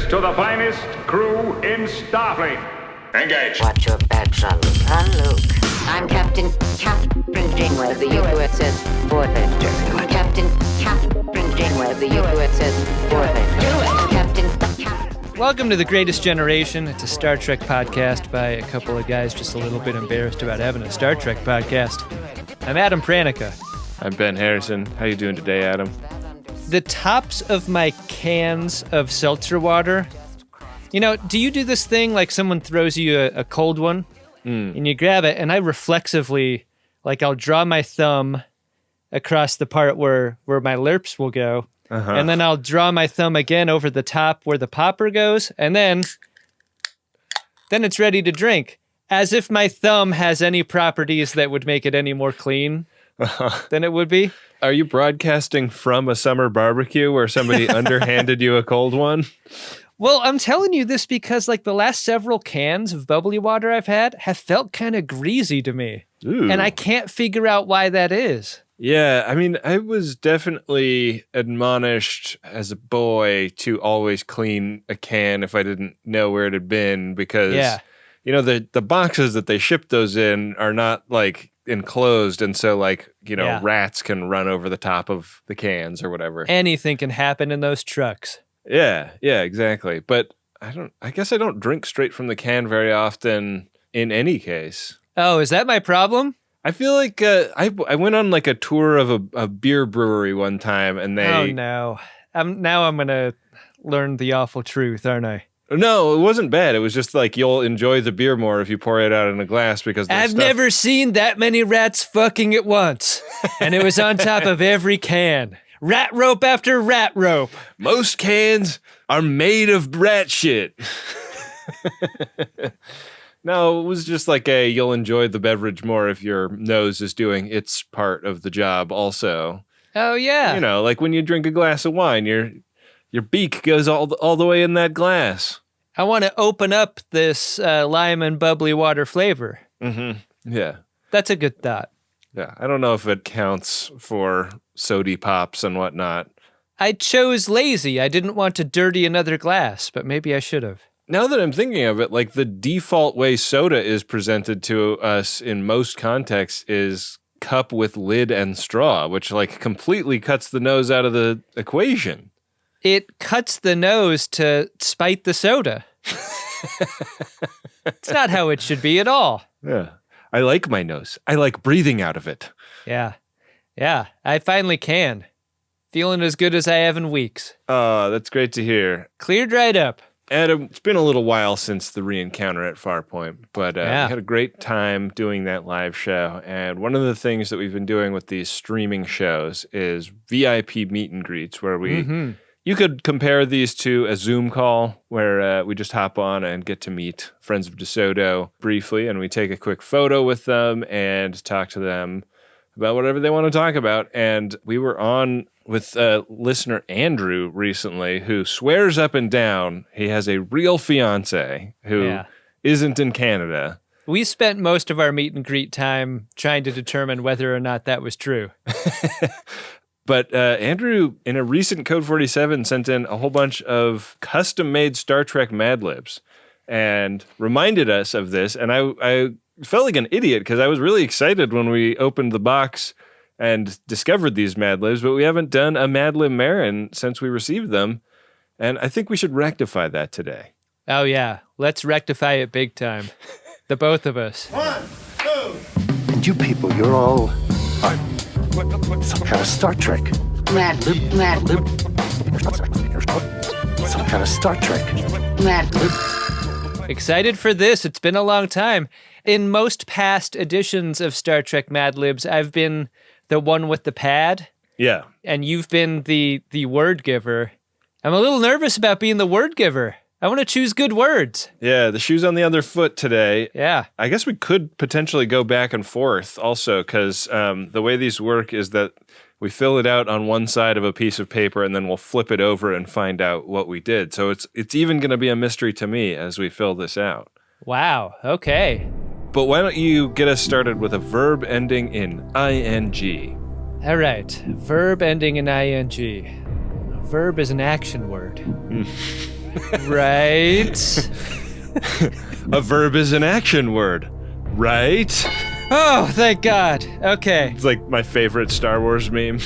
to the finest crew in Starfleet. Engage. Watch your back, Jean-Luc. I'm Captain Janeway of the USS Voyager. Captain Janeway of the USS Voyager. Captain. Welcome to The Greatest Generation. It's a Star Trek podcast by a couple of guys just a little bit embarrassed about having a Star Trek podcast. I'm Adam Pranica. I'm Ben Harrison. How you doing today, Adam? The tops of my cans of seltzer water. You know, do you do this thing like someone throws you a cold one and you grab it, and I reflexively, like I'll draw my thumb across the part where my lips will go, and then I'll draw my thumb again over the top where the popper goes, and then it's ready to drink, as if my thumb has any properties that would make it any more clean than it would be. Are you broadcasting from a summer barbecue where somebody underhanded you a cold one? Well, I'm telling you this because like the last several cans of bubbly water I've had have felt kind of greasy to me. Ooh. And I can't figure out why that is. Yeah, I mean, I was definitely admonished as a boy to always clean a can if I didn't know where it had been because, you know, the boxes that they ship those in are not like enclosed, and so like, you know, rats can run over the top of the cans or whatever. Anything can happen in those trucks. Yeah, exactly. But I guess I don't drink straight from the can very often in any case. Oh, is that my problem? I feel like I went on like a tour of a beer brewery one time, and they... Oh, no. Now I'm going to learn the awful truth, aren't I? No, it wasn't bad. It was just like you'll enjoy the beer more if you pour it out in a glass because I've never seen that many rats fucking at once. And it was on top of every can. Rat rope after rat rope. Most cans are made of rat shit. No, it was just like you'll enjoy the beverage more if your nose is doing its part of the job also. Oh, yeah. You know, like when you drink a glass of wine, your beak goes all the way in that glass. I want to open up this lime and bubbly water flavor. Mm-hmm. Yeah. That's a good thought. Yeah, I don't know if it counts for sody pops and whatnot. I chose lazy. I didn't want to dirty another glass, but maybe I should have. Now that I'm thinking of it, like the default way soda is presented to us in most contexts is cup with lid and straw, which like completely cuts the nose out of the equation. It cuts the nose to spite the soda. It's not how it should be at all. Yeah. I like my nose. I like breathing out of it. Yeah. I finally can. Feeling as good as I have in weeks. Oh, that's great to hear. Cleared right up. Adam, it's been a little while since the re-encounter at Farpoint, but we had a great time doing that live show. And one of the things that we've been doing with these streaming shows is VIP meet and greets, where you could compare these to a Zoom call where we just hop on and get to meet friends of DeSoto briefly, and we take a quick photo with them and talk to them about whatever they want to talk about. And we were on with listener Andrew recently, who swears up and down he has a real fiance who isn't in Canada. We spent most of our meet and greet time trying to determine whether or not that was true. But Andrew, in a recent Code 47, sent in a whole bunch of custom-made Star Trek Mad Libs and reminded us of this. And I felt like an idiot because I was really excited when we opened the box and discovered these Mad Libs, but we haven't done a Mad Lib Marin since we received them. And I think we should rectify that today. Oh, yeah. Let's rectify it big time. The both of us. 1, 2. And you people, you're all... some kind of Star Trek. Mad Lib. Some kind of Star Trek. Mad Lib. Excited for this. It's been a long time. In most past editions of Star Trek Mad Libs, I've been the one with the pad. Yeah. And you've been the word giver. I'm a little nervous about being the word giver. I want to choose good words. Yeah, the shoe's on the other foot today. Yeah. I guess we could potentially go back and forth also, because the way these work is that we fill it out on one side of a piece of paper and then we'll flip it over and find out what we did. So it's even going to be a mystery to me as we fill this out. Wow, okay. But why don't you get us started with a verb ending in ing? All right, verb ending in ing. A verb is an action word. Right. A verb is an action word, right? Oh, thank God. Okay. It's like my favorite Star Wars meme.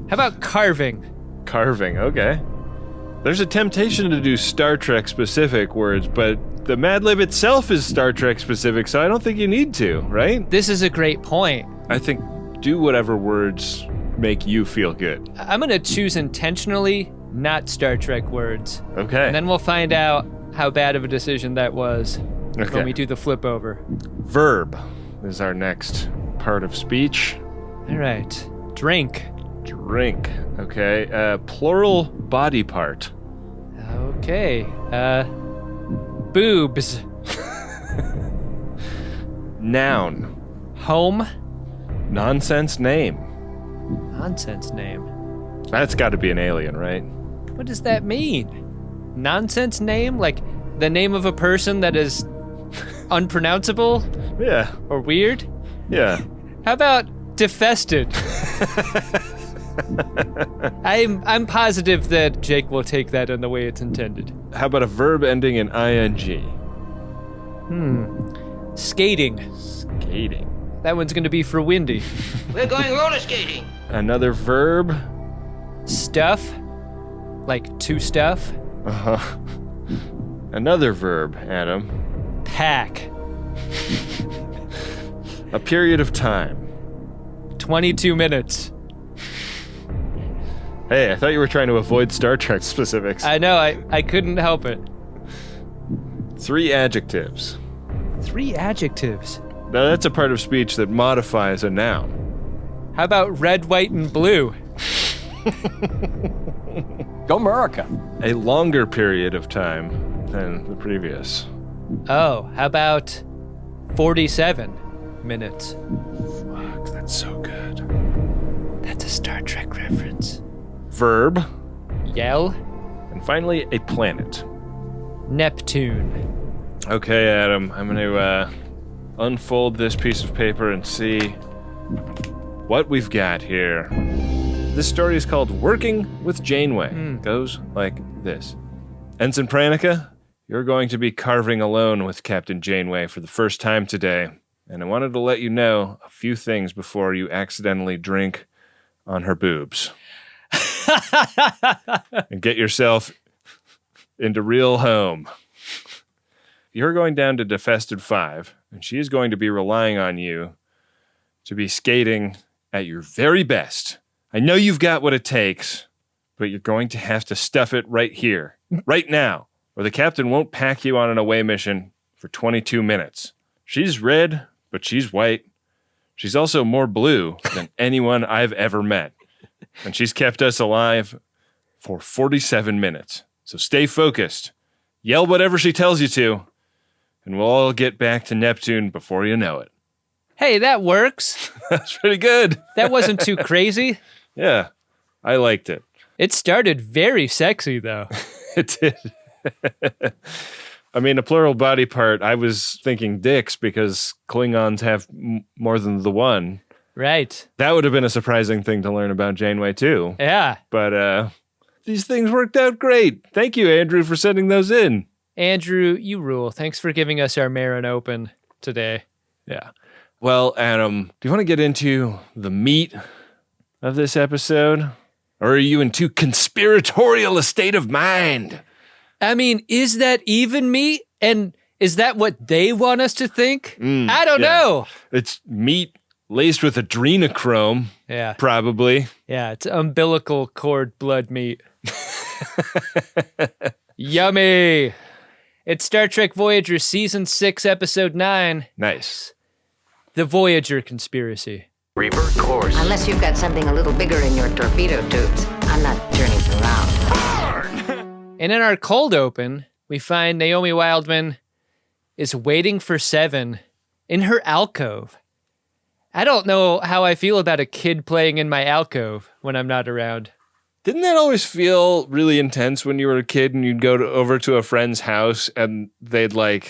How about carving? Carving, okay. There's a temptation to do Star Trek specific words, but the Mad Lib itself is Star Trek specific, so I don't think you need to, right? This is a great point. I think do whatever words make you feel good. I'm going to choose intentionally not Star Trek words. Okay. And then we'll find out how bad of a decision that was Okay. when we do the flip over. Verb is our next part of speech. All right. Drink. Drink. Okay. Plural body part. Okay. Boobs. Noun. Home. Nonsense name. Nonsense name. That's got to be an alien, right? What does that mean? Nonsense name? Like the name of a person that is unpronounceable Yeah. or weird? Yeah. How about defested? I'm positive that Jake will take that in the way it's intended. How about a verb ending in ing? Skating. Skating. That one's gonna be for Windy. We're going roller skating. Another verb. Stuff. Like to stuff. Uh-huh. Another verb, Adam. Pack. A period of time. 22 minutes. Hey, I thought you were trying to avoid Star Trek specifics. I know, I couldn't help it. 3 adjectives. 3 adjectives. Now that's a part of speech that modifies a noun. How about red, white, and blue? Go America. A longer period of time than the previous. Oh, how about 47 minutes? Fuck, that's so good. That's a Star Trek reference. Verb. Yell. And finally, a planet. Neptune. Okay, Adam, I'm going to unfold this piece of paper and see what we've got here. This story is called Working with Janeway. It goes like this. Ensign Pranica, you're going to be carving alone with Captain Janeway for the first time today, and I wanted to let you know a few things before you accidentally drink on her boobs. And get yourself into real home. You're going down to Defested 5, and she is going to be relying on you to be skating at your very best. I know you've got what it takes, but you're going to have to stuff it right here, right now, or the captain won't pack you on an away mission for 22 minutes. She's red, but she's white. She's also more blue than anyone I've ever met. And she's kept us alive for 47 minutes. So stay focused. Yell whatever she tells you to, and we'll all get back to Neptune before you know it. Hey, that works. That's pretty good. That wasn't too crazy. Yeah, I liked it. It started very sexy, though. It did. I mean, a plural body part, I was thinking dicks because Klingons have more than the one. Right. That would have been a surprising thing to learn about Janeway, too. Yeah. But these things worked out great. Thank you, Andrew, for sending those in. Andrew, you rule. Thanks for giving us our Marin Open today. Yeah. Well, Adam, do you want to get into the meat of this episode? Or are you in too conspiratorial a state of mind? I mean, is that even meat? And is that what they want us to think? I don't know. It's meat laced with adrenochrome, Yeah. probably. Yeah, it's umbilical cord blood meat. Yummy. It's Star Trek Voyager Season 6, Episode 9, Nice. The Voyager Conspiracy. Revert course. Unless you've got something a little bigger in your torpedo tubes, I'm not turning around. And in our cold open, we find Naomi Wildman is waiting for Seven in her alcove. I don't know how I feel about a kid playing in my alcove when I'm not around. Didn't that always feel really intense when you were a kid and you'd go over to a friend's house and they'd want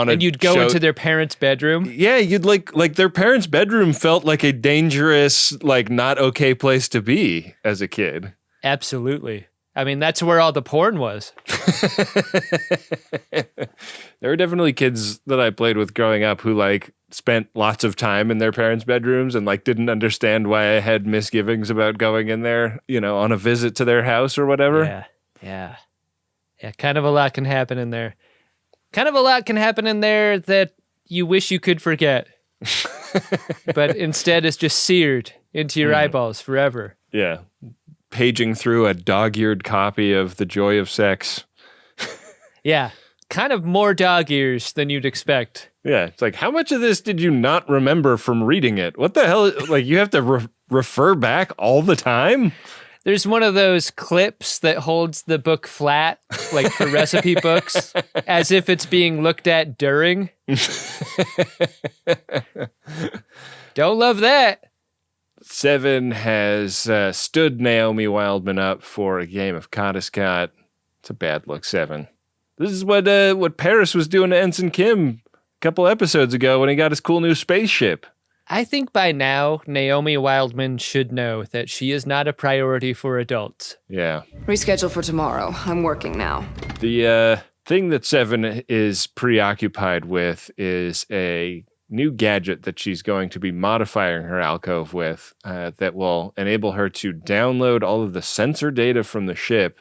to And you'd go into their parents' bedroom? Yeah, you'd like their parents' bedroom felt like a dangerous, not okay place to be as a kid. Absolutely. I mean, that's where all the porn was. There were definitely kids that I played with growing up who like spent lots of time in their parents' bedrooms and like didn't understand why I had misgivings about going in there, on a visit to their house or whatever. Yeah. Kind of a lot can happen in there. Kind of a lot can happen in there that you wish you could forget. But instead it's just seared into your eyeballs forever. Yeah. Paging through a dog-eared copy of The Joy of Sex. Yeah. Kind of more dog ears than you'd expect. Yeah. It's like, how much of this did you not remember from reading it? What the hell? Like, you have to refer back all the time? There's one of those clips that holds the book flat, like for recipe books, as if it's being looked at during. Don't love that. 7 has stood Naomi Wildman up for a game of Cottascot. It's a bad look, 7. This is what Paris was doing to Ensign Kim a couple episodes ago when he got his cool new spaceship. I think by now, Naomi Wildman should know that she is not a priority for adults. Yeah. Reschedule for tomorrow. I'm working now. The thing that 7 is preoccupied with is a new gadget that she's going to be modifying her alcove with that will enable her to download all of the sensor data from the ship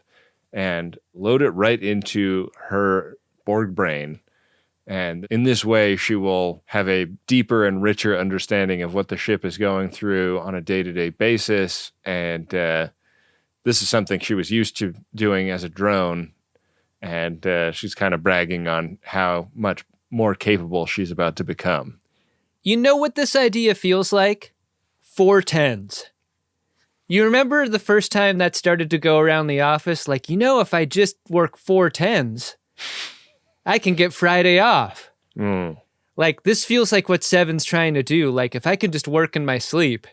and load it right into her Borg brain. And in this way, she will have a deeper and richer understanding of what the ship is going through on a day-to-day basis. And this is something she was used to doing as a drone. And she's kind of bragging on how much more capable she's about to become. You know what this idea feels like? 410s. You remember the first time that started to go around the office? Like, if I just work 410s, I can get Friday off. Like, this feels like what 7's trying to do. Like, if I can just work in my sleep,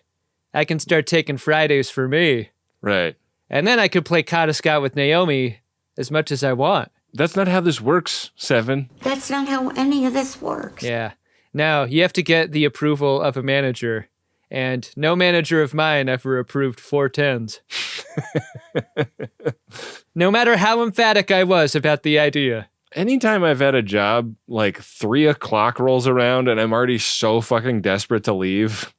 I can start taking Fridays for me. Right. And then I could play Cottascot with Naomi as much as I want. That's not how this works, 7. That's not how any of this works. Yeah. Now, you have to get the approval of a manager. And no manager of mine ever approved 410s. No matter how emphatic I was about the idea. Anytime I've had a job, like 3 o'clock rolls around and I'm already so fucking desperate to leave.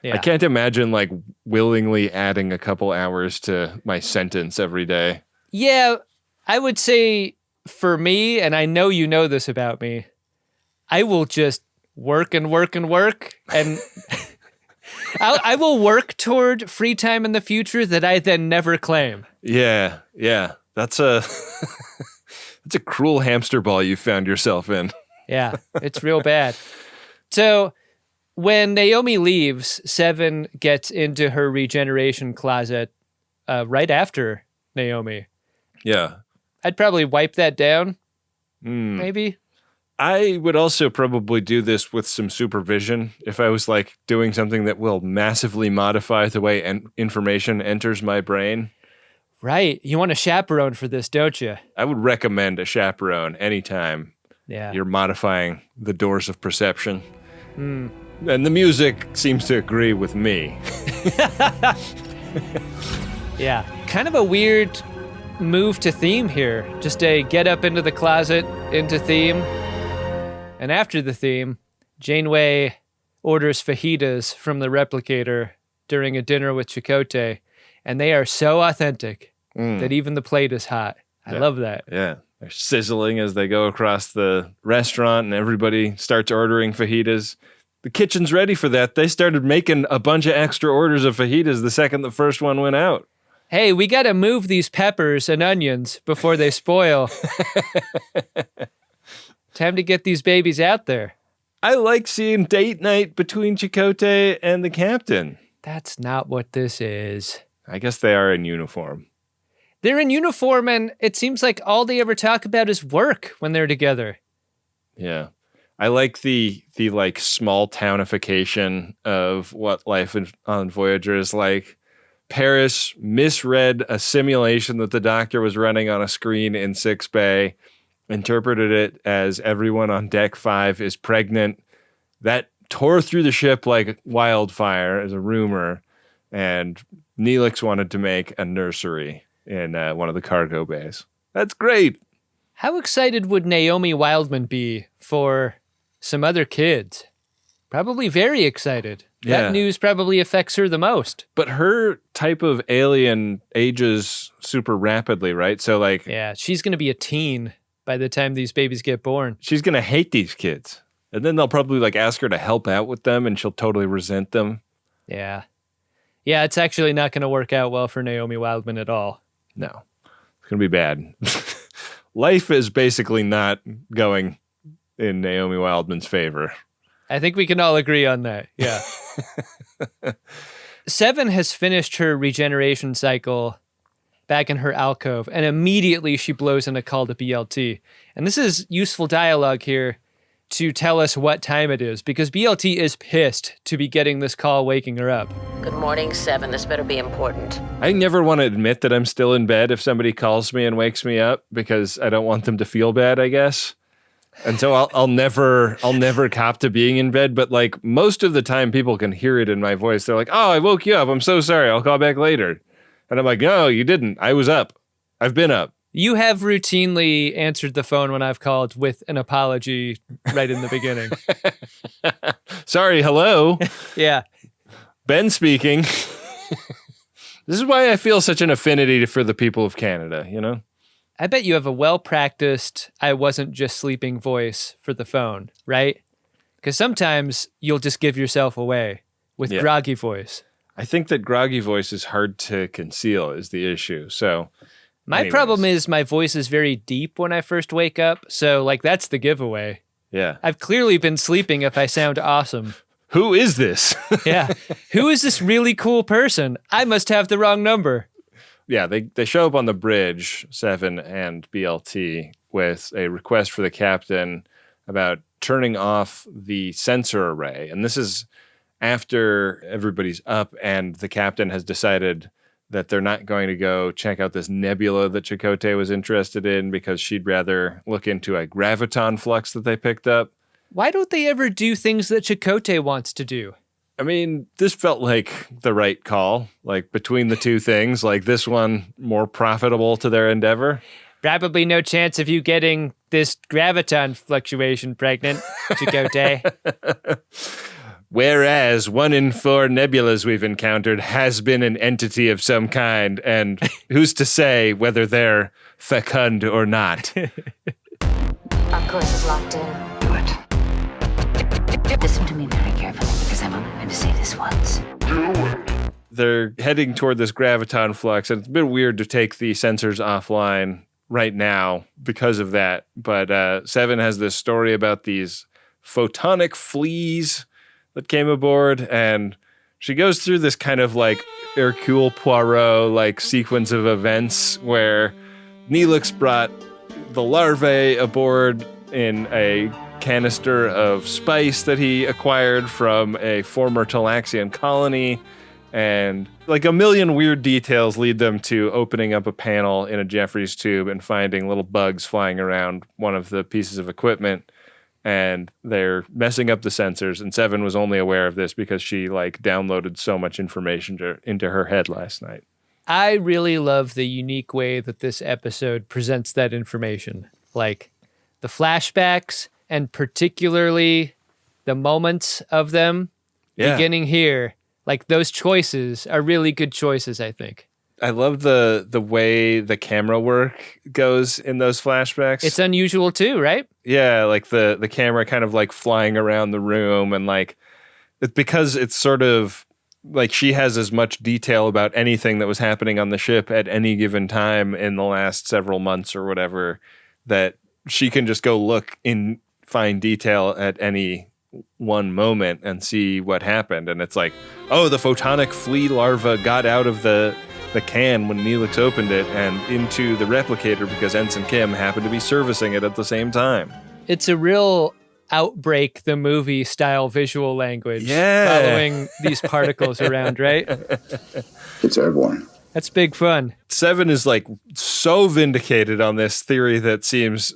Yeah. I can't imagine like willingly adding a couple hours to my sentence every day. Yeah, I would say for me, and I know you know this about me, I will just work and work and work. And I will work toward free time in the future that I then never claim. Yeah. That's a cruel hamster ball you found yourself in. Yeah, it's real bad. So when Naomi leaves, 7 gets into her regeneration closet right after Naomi. Yeah. I'd probably wipe that down, maybe. I would also probably do this with some supervision if I was like doing something that will massively modify the way information enters my brain. Right. You want a chaperone for this, don't you? I would recommend a chaperone anytime you're modifying the doors of perception. And the music seems to agree with me. Yeah. Kind of a weird move to theme here. Just a get up into the closet, into theme. And after the theme, Janeway orders fajitas from the replicator during a dinner with Chakotay. And they are so authentic that even the plate is hot. I love that. Yeah. They're sizzling as they go across the restaurant and everybody starts ordering fajitas. The kitchen's ready for that. They started making a bunch of extra orders of fajitas the second the first one went out. Hey, we got to move these peppers and onions before they spoil. Time to get these babies out there. I like seeing date night between Chakotay and the captain. That's not what this is. I guess they are in uniform. They're in uniform, and it seems like all they ever talk about is work when they're together. Yeah. I like the like small townification of what life on Voyager is like. Paris misread a simulation that the doctor was running on a screen in 6 Bay, interpreted it as everyone on Deck 5 is pregnant. That tore through the ship like wildfire as a rumor, and Neelix wanted to make a nursery. in one of the cargo bays. That's great. How excited would Naomi Wildman be for some other kids? Probably very excited. Yeah. That news probably affects her the most. But her type of alien ages super rapidly, right? So like, Yeah, she's going to be a teen by the time these babies get born. she's going to hate these kids. And then they'll probably like ask her to help out with them and she'll totally resent them. Yeah. Yeah, it's actually not going to work out well for Naomi Wildman at all. No, it's going to be bad. Life is basically not going in Naomi Wildman's favor. I think we can all agree on that. Yeah. Seven has finished her regeneration cycle back in her alcove, and immediately she blows in a call to BLT. And this is useful dialogue here to tell us what time it is, because BLT is pissed to be getting this call waking her up. Good morning, Seven. This better be important. I never want to admit that I'm still in bed if somebody calls me and wakes me up because I don't want them to feel bad, I guess. And so I'll never cop to being in bed. But like most of the time people can hear it in my voice. They're like, oh, I woke you up. I'm so sorry. I'll call back later. And I'm like, no, you didn't. I was up. I've been up. You have routinely answered the phone when I've called with an apology right in the beginning. Sorry, hello. Yeah. Ben speaking. This is why I feel such an affinity for the people of Canada, you know? I bet you have a well-practiced I wasn't just sleeping voice for the phone, right? Because sometimes you'll just give yourself away with groggy voice. I think that groggy voice is hard to conceal is the issue. So my problem is my voice is very deep when I first wake up. So like that's the giveaway. Yeah. I've clearly been sleeping if I sound awesome. Who is this? Yeah. Who is this really cool person? I must have the wrong number. Yeah, they show up on the bridge, Seven and BLT, with a request for the captain about turning off the sensor array. And this is after everybody's up and the captain has decided that they're not going to go check out this nebula that Chakotay was interested in because she'd rather look into a graviton flux that they picked up. Why don't they ever do things that Chakotay wants to do? I mean, this felt like the right call, like between the two things, like this one more profitable to their endeavor. Probably no chance of you getting this graviton fluctuation pregnant, Chakotay. Whereas 1 in 4 nebulas we've encountered has been an entity of some kind, and who's to say whether they're fecund or not? Our course is locked in. Do it. Listen to me very carefully because I'm only going to say this once. They're heading toward this graviton flux, and it's a bit weird to take the sensors offline right now because of that. But Seven has this story about these photonic fleas that came aboard, and she goes through this kind of like Hercule Poirot like sequence of events where Neelix brought the larvae aboard in a canister of spice that he acquired from a former Talaxian colony, and like a million weird details lead them to opening up a panel in a Jeffries tube and finding little bugs flying around one of the pieces of equipment, and they're messing up the sensors. And Seven was only aware of this because she like downloaded so much information into her head last night. I really love the unique way that this episode presents that information. Like the flashbacks and particularly the moments of them beginning here. Like those choices are really good choices, I think. I love the way the camera work goes in those flashbacks. It's unusual too, right? Yeah, like the camera kind of like flying around the room, and like it's because it's sort of like she has as much detail about anything that was happening on the ship at any given time in the last several months or whatever, that she can just go look in fine detail at any one moment and see what happened. And it's like, oh, the photonic flea larva got out of the can when Neelix opened it and into the replicator because Ensign Kim happened to be servicing it at the same time. It's a real Outbreak the movie style visual language following these particles around, right? It's airborne. That's big fun. Seven is like so vindicated on this theory that seems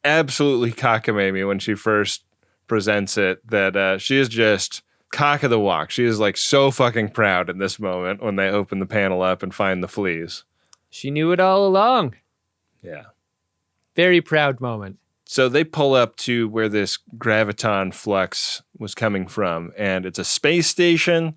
absolutely cockamamie when she first presents it, that she is just cock of the walk. She is like so fucking proud in this moment when they open the panel up and find the fleas. She knew it all along. Yeah. Very proud moment. So they pull up to where this graviton flux was coming from, and it's a space station,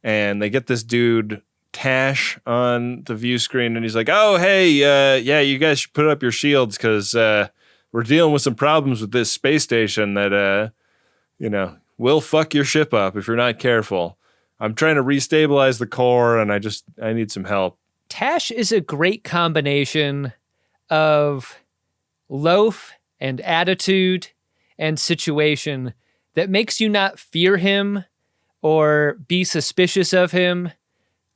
and they get this dude, Tash, on the view screen, and he's like, oh, hey, yeah, you guys should put up your shields, because we're dealing with some problems with this space station that, will fuck your ship up if you're not careful. I'm trying to restabilize the core, and I need some help. Tash is a great combination of loaf and attitude and situation that makes you not fear him or be suspicious of him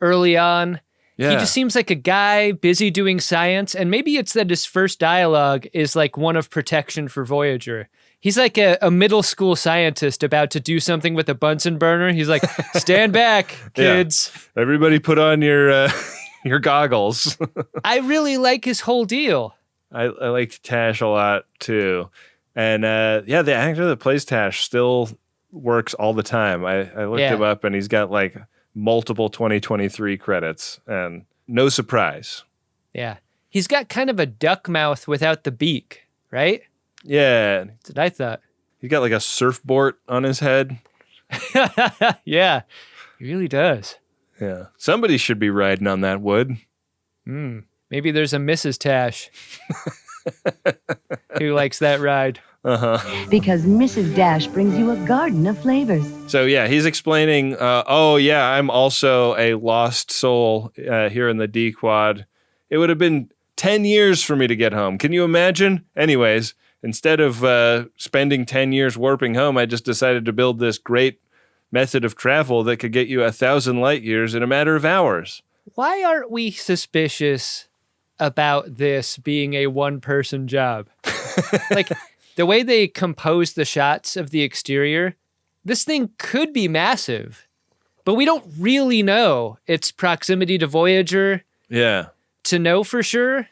early on. Yeah. He just seems like a guy busy doing science, and maybe it's that his first dialogue is like one of protection for Voyager. He's like a middle school scientist about to do something with a Bunsen burner. He's like, stand back, kids. Yeah. Everybody put on your your goggles. I really like his whole deal. I liked Tash a lot, too. And, the actor that plays Tash still works all the time. I looked him up, and he's got, like, multiple 2023 credits, and no surprise. Yeah. He's got kind of a duck mouth without the beak, right? Yeah. That's what I thought. He's got, like, a surfboard on his head. Yeah, he really does. Yeah. Somebody should be riding on that wood. Maybe there's a Mrs. Tash who likes that ride. Because Mrs. Dash brings you a garden of flavors. So, yeah, he's explaining, I'm also a lost soul here in the D-Quad. It would have been 10 years for me to get home. Can you imagine? Anyways, instead of spending 10 years warping home, I just decided to build this great method of travel that could get you 1,000 light years in a matter of hours. Why aren't we suspicious about this being a one-person job? Like, the way they compose the shots of the exterior, this thing could be massive, but we don't really know its proximity to Voyager. Yeah. To know for sure.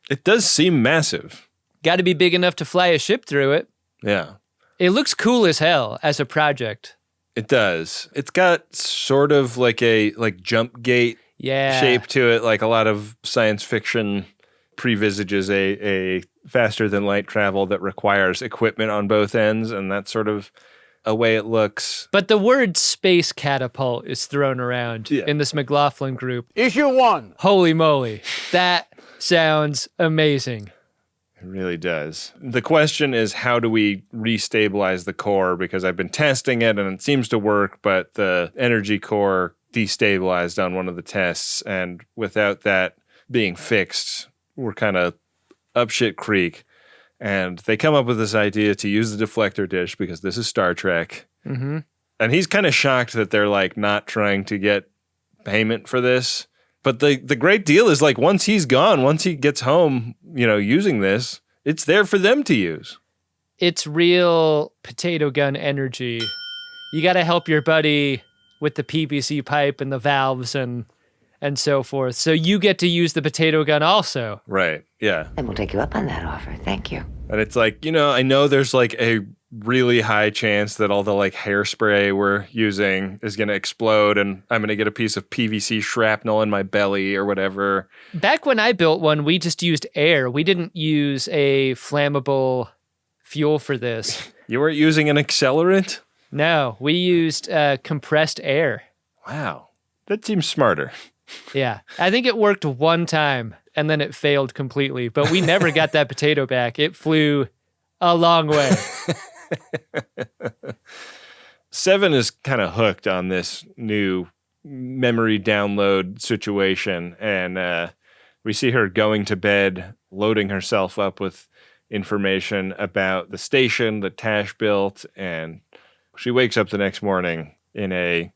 It does seem massive. Got to be big enough to fly a ship through it. Yeah. It looks cool as hell as a project. It does. It's got sort of like a jump gate shape to it, like a lot of science fiction previsages a faster than light travel that requires equipment on both ends, and that's sort of a way it looks. But the word space catapult is thrown around in this McLaughlin group. Issue 1. Holy moly. That sounds amazing. It really does. The question is, how do we restabilize the core? Because I've been testing it and it seems to work, but the energy core destabilized on one of the tests, and without that being fixed, we're kind of up shit creek. And they come up with this idea to use the deflector dish because this is Star Trek. Mm-hmm. And he's kind of shocked that they're like not trying to get payment for this. But the great deal is, like, once he's gone, once he gets home, using this, it's there for them to use. It's real potato gun energy. You got to help your buddy with the PVC pipe and the valves and so forth. So you get to use the potato gun also. Right, yeah. And we'll take you up on that offer. Thank you. And it's like, I know there's like a really high chance that all the like hairspray we're using is going to explode and I'm going to get a piece of PVC shrapnel in my belly or whatever. Back when I built one, we just used air. We didn't use a flammable fuel for this. You weren't using an accelerant? No, we used compressed air. Wow. That seems smarter. Yeah. I think it worked one time and then it failed completely, but we never got that potato back. It flew a long way. Seven is kind of hooked on this new memory download situation, and we see her going to bed, loading herself up with information about the station that Tash built, and she wakes up the next morning in a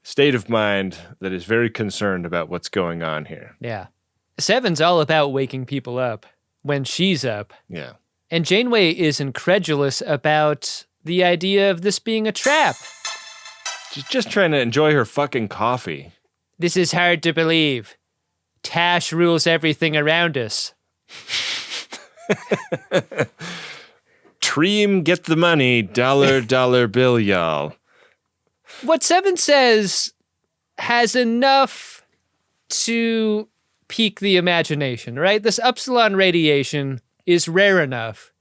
state of mind that is very concerned about what's going on here. Yeah. Seven's all about waking people up when she's up. Yeah. And Janeway is incredulous about the idea of this being a trap. She's just trying to enjoy her fucking coffee. This is hard to believe. Tash rules everything around us. Treem, get the money, dollar bill, y'all. What Seven says has enough to pique the imagination, right? This upsilon radiation is rare enough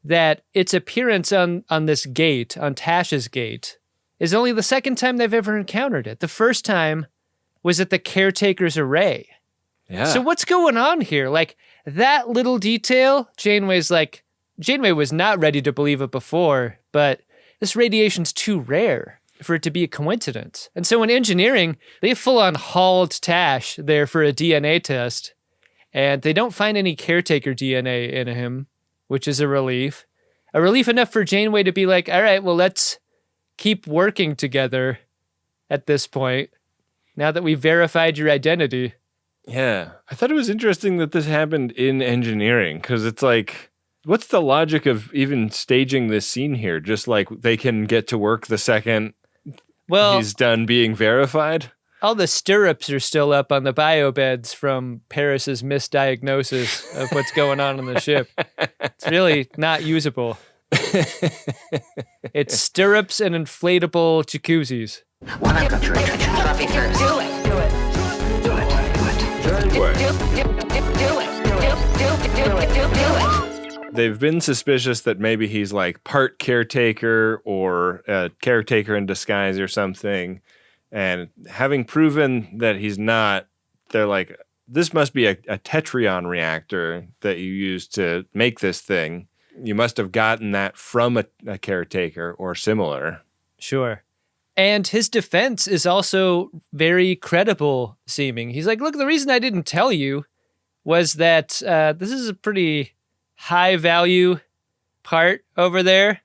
that its appearance on this gate, on Tash's gate, is only the second time they've ever encountered it. The first time was at the caretaker's array. Yeah. So what's going on here? Like, that little detail, Janeway was not ready to believe it before, but this radiation's too rare for it to be a coincidence. And so in engineering, they full-on hauled Tash there for a DNA test, and they don't find any caretaker DNA in him, which is a relief. A relief enough for Janeway to be like, all right, well, let's keep working together at this point, now that we've verified your identity. Yeah. I thought it was interesting that this happened in engineering, because it's like, what's the logic of even staging this scene here? Just like they can get to work the second he's done being verified? All the stirrups are still up on the biobeds from Paris's misdiagnosis of what's going on the ship. It's really not usable. It's stirrups and inflatable jacuzzis. Well, I've got your attention. Coffee first. Do it. Do it. Do it. Do it. Do it. They've been suspicious that maybe he's like part caretaker or a caretaker in disguise or something. And having proven that he's not, they're like, this must be a Tetrion reactor that you used to make this thing. You must have gotten that from a caretaker or similar. Sure. And his defense is also very credible seeming. He's like, look, the reason I didn't tell you was that this is a pretty high value part over there.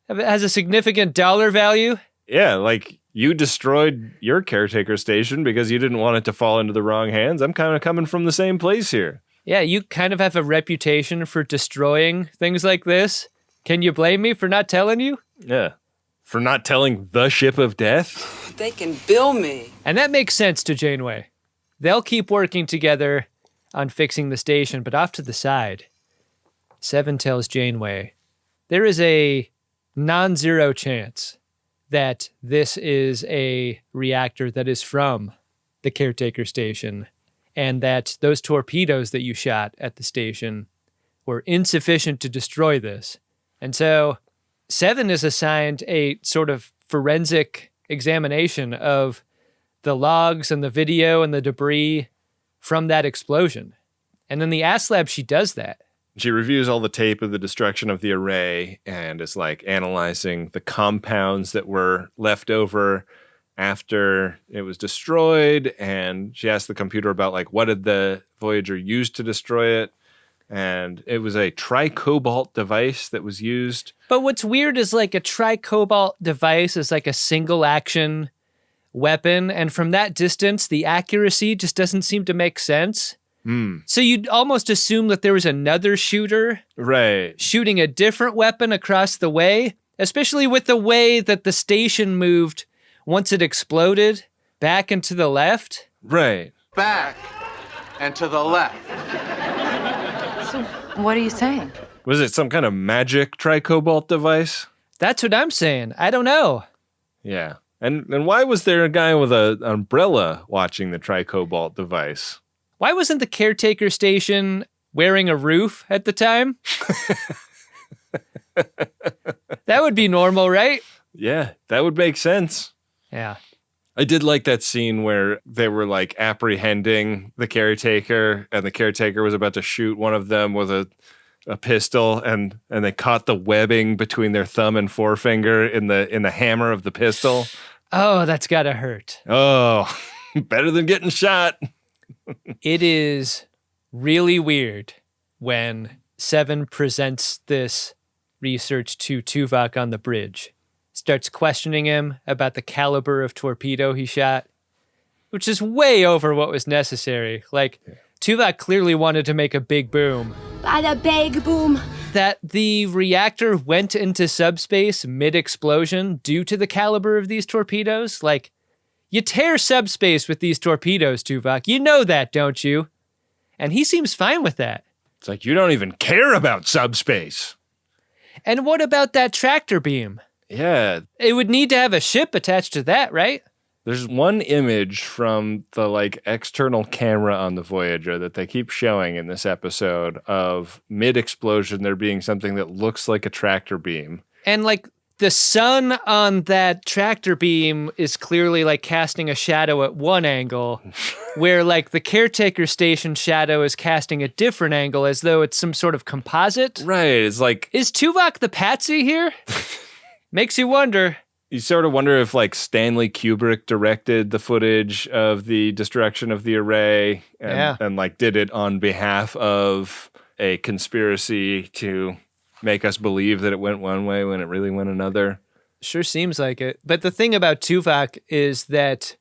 It has a significant dollar value. Yeah, like you destroyed your caretaker station because you didn't want it to fall into the wrong hands. I'm kind of coming from the same place here. Yeah, you kind of have a reputation for destroying things like this. Can you blame me for not telling you? Yeah. For not telling the ship of death? They can bill me. And that makes sense to Janeway. They'll keep working together on fixing the station, but off to the side, Seven tells Janeway, there is a non-zero chance that this is a reactor that is from the caretaker station, and that those torpedoes that you shot at the station were insufficient to destroy this. And so Seven is assigned a sort of forensic examination of the logs and the video and the debris from that explosion. And in the AS lab, she does that. She reviews all the tape of the destruction of the array and is like analyzing the compounds that were left over after it was destroyed. And she asked the computer about like, what did the Voyager use to destroy it? And it was a tricobalt device that was used. But what's weird is like a tricobalt device is like a single action weapon. And from that distance, the accuracy just doesn't seem to make sense. So you'd almost assume that there was another shooter shooting a different weapon across the way, especially with the way that the station moved once it exploded back and to the left. Right. Back and to the left. So what are you saying? Was it some kind of magic tricobalt device? That's what I'm saying. I don't know. Yeah. And why was there a guy with an umbrella watching the tricobalt device? Why wasn't the caretaker station wearing a roof at the time? That would be normal, right? Yeah, that would make sense. Yeah. I did like that scene where they were like apprehending the caretaker and the caretaker was about to shoot one of them with a pistol and they caught the webbing between their thumb and forefinger in the hammer of the pistol. Oh, that's gotta hurt. Oh, better than getting shot. It is really weird when Seven presents this research to Tuvok on the bridge, starts questioning him about the caliber of torpedo he shot, which is way over what was necessary. Like, Tuvok clearly wanted to make a big boom. Bada big boom. That the reactor went into subspace mid-explosion due to the caliber of these torpedoes, like, you tear subspace with these torpedoes, Tuvok. You know that, don't you? And he seems fine with that. It's like, you don't even care about subspace. And what about that tractor beam? Yeah. It would need to have a ship attached to that, right? There's one image from the like external camera on the Voyager that they keep showing in this episode of mid-explosion there being something that looks like a tractor beam. And like the sun on that tractor beam is clearly like casting a shadow at one angle, where like the caretaker station shadow is casting a different angle as though it's some sort of composite. Right, it's like... Is Tuvok the patsy here? Makes you wonder. You sort of wonder if like Stanley Kubrick directed the footage of the destruction of the array and like did it on behalf of a conspiracy to make us believe that it went one way when it really went another. Sure seems like it. But the thing about Tuvok is that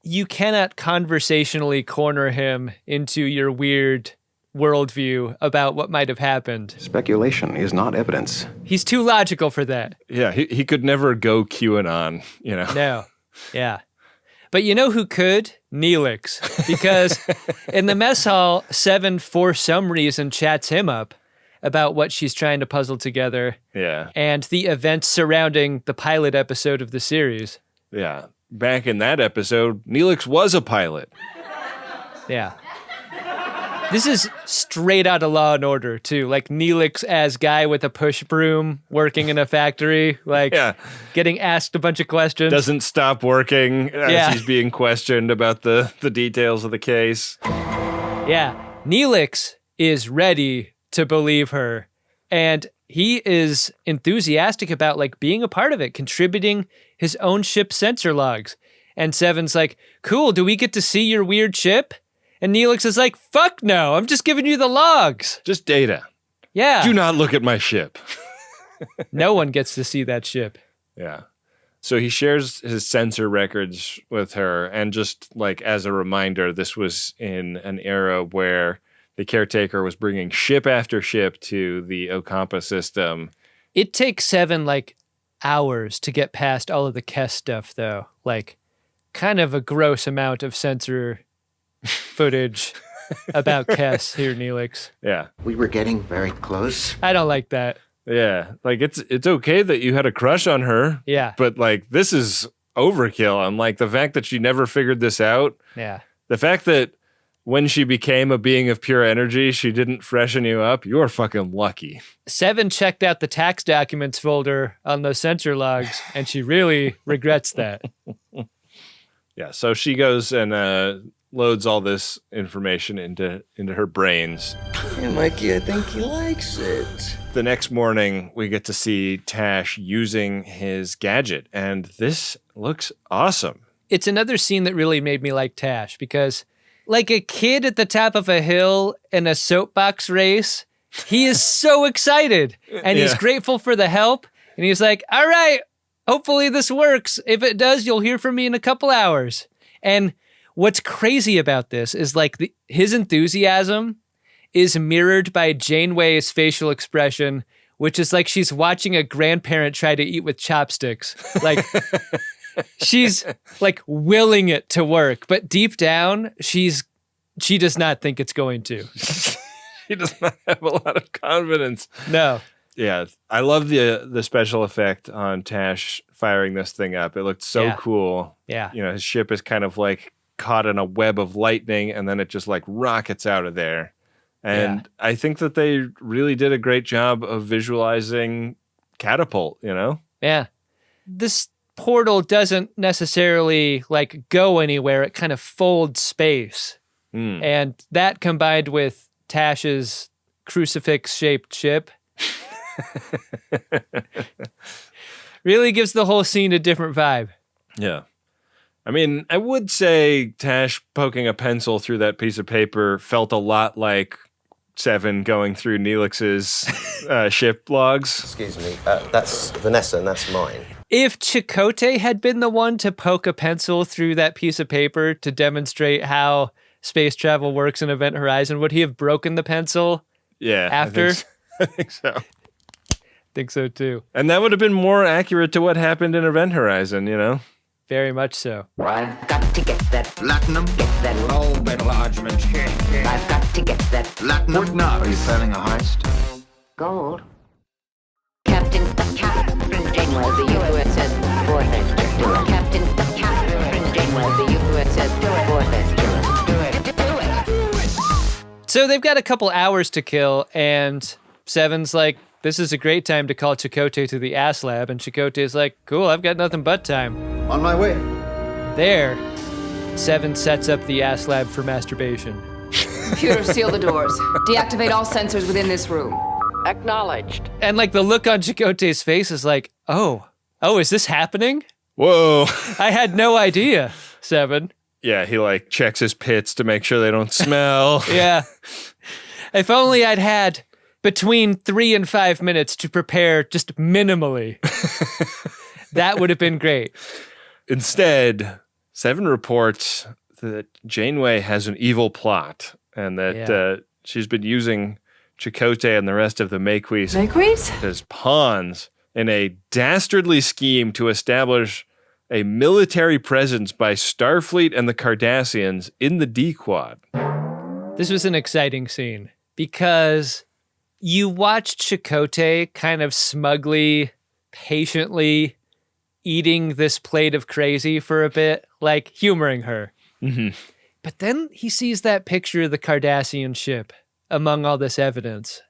you cannot conversationally corner him into your weird worldview about what might have happened. Speculation is not evidence. He's too logical for that. Yeah, he could never go QAnon, you know? No. Yeah. But you know who could? Neelix. Because in the mess hall, Seven, for some reason, chats him up about what she's trying to puzzle together. Yeah. And the events surrounding the pilot episode of the series. Yeah. Back in that episode, Neelix was a pilot. Yeah. This is straight out of Law and Order, too. Like Neelix as guy with a push broom working in a factory, like getting asked a bunch of questions. Doesn't stop working as he's being questioned about the details of the case. Yeah. Neelix is ready to believe her. And he is enthusiastic about like being a part of it, contributing his own ship sensor logs. And Seven's like, cool, do we get to see your weird ship? And Neelix is like, fuck no, I'm just giving you the logs. Just data. Yeah. Do not look at my ship. No one gets to see that ship. Yeah. So he shares his sensor records with her. And just like as a reminder, this was in an era where the caretaker was bringing ship after ship to the Ocampa system. It takes Seven like hours to get past all of the Kess stuff, though. Like kind of a gross amount of sensor footage about Kess here, Neelix. Yeah. We were getting very close. I don't like that. Yeah. Like it's okay that you had a crush on her. Yeah. But like this is overkill. And like the fact that she never figured this out. Yeah. The fact that when she became a being of pure energy, she didn't freshen you up. You're fucking lucky. Seven checked out the tax documents folder on those sensor logs, and she really regrets that. Yeah. So she goes and loads all this information into her brains. Hey, Mikey, I think he likes it. The next morning, we get to see Tash using his gadget, and this looks awesome. It's another scene that really made me like Tash, because like a kid at the top of a hill in a soapbox race, he is so excited, and he's grateful for the help, and he's like, all right, hopefully this works. If it does, you'll hear from me in a couple hours. And what's crazy about this is like his enthusiasm is mirrored by Janeway's facial expression, which is like she's watching a grandparent try to eat with chopsticks. Like she's like willing it to work, but deep down, she does not think it's going to. She does not have a lot of confidence. No. Yeah, I love the special effect on Tash firing this thing up. It looked so cool. Yeah. You know, his ship is kind of like caught in a web of lightning, and then it just like rockets out of there. And I think that they really did a great job of visualizing catapult, you know? Yeah. This portal doesn't necessarily like go anywhere. It kind of folds space. And that combined with Tash's crucifix-shaped ship really gives the whole scene a different vibe. Yeah. I mean, I would say Tash poking a pencil through that piece of paper felt a lot like Seven going through Neelix's ship logs. Excuse me, that's Vanessa and that's mine. If Chakotay had been the one to poke a pencil through that piece of paper to demonstrate how space travel works in Event Horizon, would he have broken the pencil after? I think so. Think so too. And that would have been more accurate to what happened in Event Horizon, you know? Very much so. I've got to get that platinum, get that Low metal arguments. I've got to get that Platinum. What now? Are you planning a heist? gold. Captain Janeway, the USS Voyager. Captain Janeway of the USS Voyager. So they've got a couple hours to kill, and Seven's like, this is a great time to call Chakotay to the ass lab, and Chakotay's like, cool, I've got nothing but time. On my way. There, Seven sets up the ass lab for masturbation. Computer, seal the doors. Deactivate all sensors within this room. Acknowledged. And like the look on Chakotay's face is like, oh, is this happening? Whoa. I had no idea, Seven. Yeah, he like checks his pits to make sure they don't smell. Yeah. If only I'd had between 3 and 5 minutes to prepare just minimally. That would have been great. Instead, Seven reports that Janeway has an evil plot and that she's been using Chakotay and the rest of the Maquis as pawns in a dastardly scheme to establish a military presence by Starfleet and the Cardassians in the D-Quad. This was an exciting scene because you watched Chakotay kind of smugly, patiently eating this plate of crazy for a bit, like humoring her. Mm-hmm. But then he sees that picture of the Cardassian ship among all this evidence,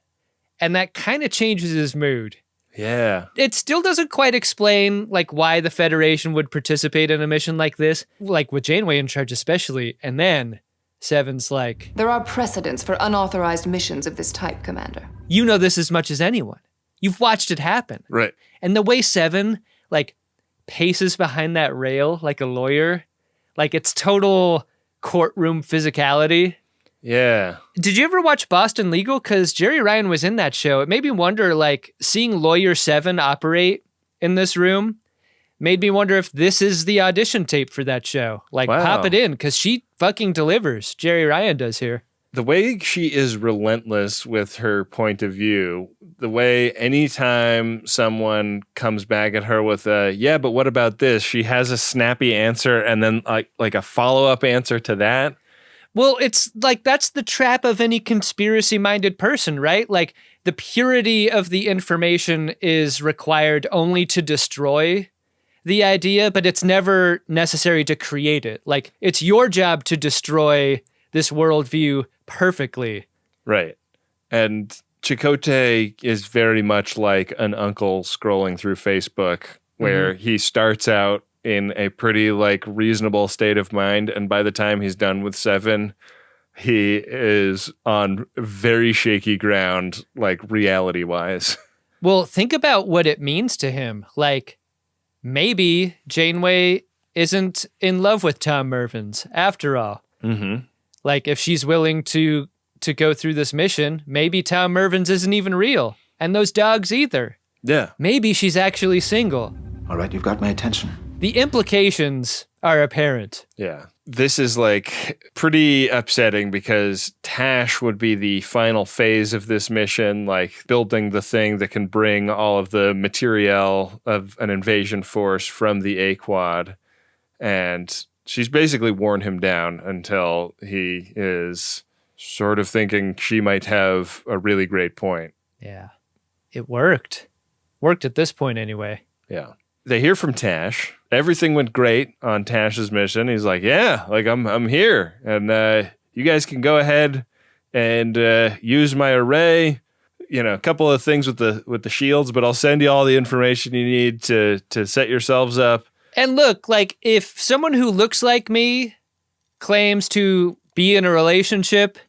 and that kind of changes his mood. Yeah. It still doesn't quite explain like why the Federation would participate in a mission like this, like with Janeway in charge especially. And then Seven's like, there are precedents for unauthorized missions of this type, Commander. You know this as much as anyone. You've watched it happen. Right. And the way Seven like paces behind that rail like a lawyer, like it's total courtroom physicality. Yeah. Did you ever watch Boston Legal? Because Jerry Ryan was in that show. It made me wonder, like, seeing Lawyer Seven operate in this room made me wonder if this is the audition tape for that show. Like, pop it in, because she fucking delivers. Jerry Ryan does here. The way she is relentless with her point of view, the way anytime someone comes back at her with a, yeah, but what about this? She has a snappy answer and then like a follow-up answer to that. Well, it's like that's the trap of any conspiracy-minded person, right? Like the purity of the information is required only to destroy the idea, but it's never necessary to create it. Like it's your job to destroy this worldview perfectly. Right. And Chakotay is very much like an uncle scrolling through Facebook where he starts out in a pretty like reasonable state of mind, and by the time he's done with Seven, he is on very shaky ground, like reality wise. Well, think about what it means to him. Like maybe Janeway isn't in love with Tom Mervins after all. Mm-hmm. Like if she's willing to go through this mission, maybe Tom Mervins isn't even real, and those dogs either. Yeah. Maybe she's actually single. All right, you've got my attention. The implications are apparent. Yeah. This is like pretty upsetting because Tash would be the final phase of this mission, like building the thing that can bring all of the materiel of an invasion force from the A-Quad. And she's basically worn him down until he is sort of thinking she might have a really great point. Yeah. It worked. Worked at this point anyway. Yeah. They hear from Tash. Everything went great on Tash's mission. He's like, yeah, like I'm here. And you guys can go ahead and use my array. You know, a couple of things with the shields, but I'll send you all the information you need to set yourselves up. And look, like if someone who looks like me claims to be in a relationship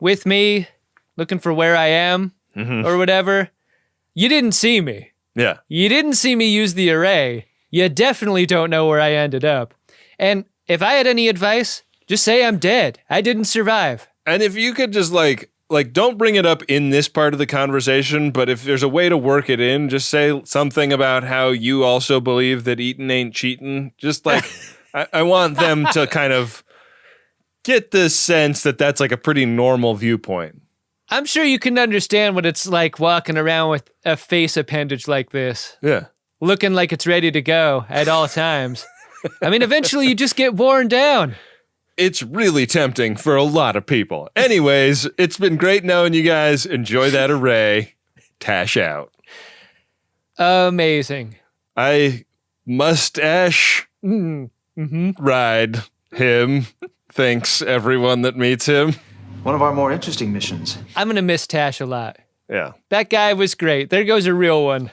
with me, looking for where I am or whatever, you didn't see me. Yeah. You didn't see me use the array. You definitely don't know where I ended up. And if I had any advice, just say I'm dead. I didn't survive. And if you could just like don't bring it up in this part of the conversation, but if there's a way to work it in, just say something about how you also believe that eatin' ain't cheatin'. Just like, I want them to kind of get this sense that that's like a pretty normal viewpoint. I'm sure you can understand what it's like walking around with a face appendage like this. Yeah. Looking like it's ready to go at all times. I mean, eventually you just get worn down. It's really tempting for a lot of people. Anyways, it's been great knowing you guys. Enjoy that array. Tash out. Amazing. I mustache. ride him. Thanks everyone that meets him. One of our more interesting missions. I'm going to miss Tash a lot. Yeah. That guy was great. There goes a real one.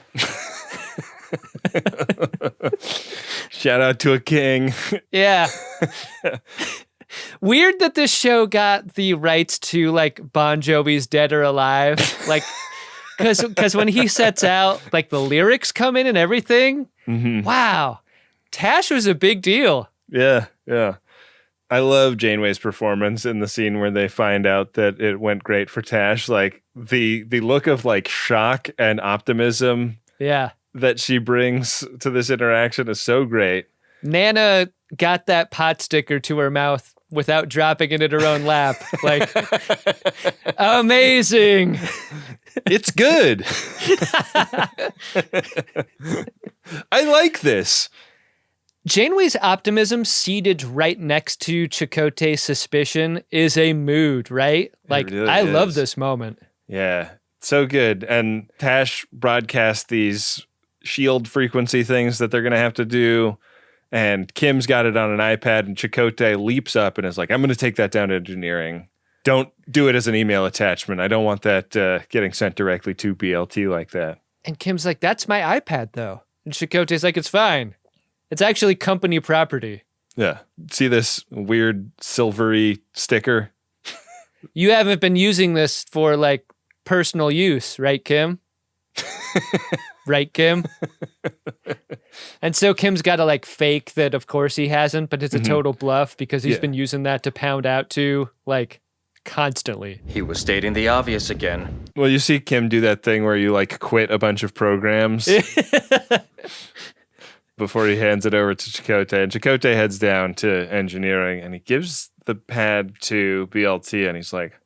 Shout out to a king. Yeah. Weird that this show got the rights to like Bon Jovi's Dead or Alive. Like, because when he sets out, like the lyrics come in and everything. Wow. Tash was a big deal. Yeah. I love Janeway's performance in the scene where they find out that it went great for Tash. Like the look of like shock and optimism that she brings to this interaction is so great. Nana got that pot sticker to her mouth without dropping it in her own lap. Like, amazing. It's good. I like this. Janeway's optimism seated right next to Chakotay's suspicion is a mood, right? Like, really I love this moment. Yeah, so good. And Tash broadcasts these shield frequency things that they're going to have to do. And Kim's got it on an iPad, and Chakotay leaps up and is like, I'm going to take that down to engineering. Don't do it as an email attachment. I don't want that getting sent directly to BLT like that. And Kim's like, that's my iPad, though. And Chakotay's like, it's fine. It's actually company property. Yeah. See this weird silvery sticker? You haven't been using this for, like, personal use, right, Kim? Right, Kim? And so Kim's got to, like, fake that, of course, he hasn't, but it's a total bluff because he's been using that to pound out to, like, constantly. He was stating the obvious again. Well, you see Kim do that thing where you, like, quit a bunch of programs before he hands it over to Chakotay. And Chakotay heads down to engineering, and he gives the pad to BLT, and he's like,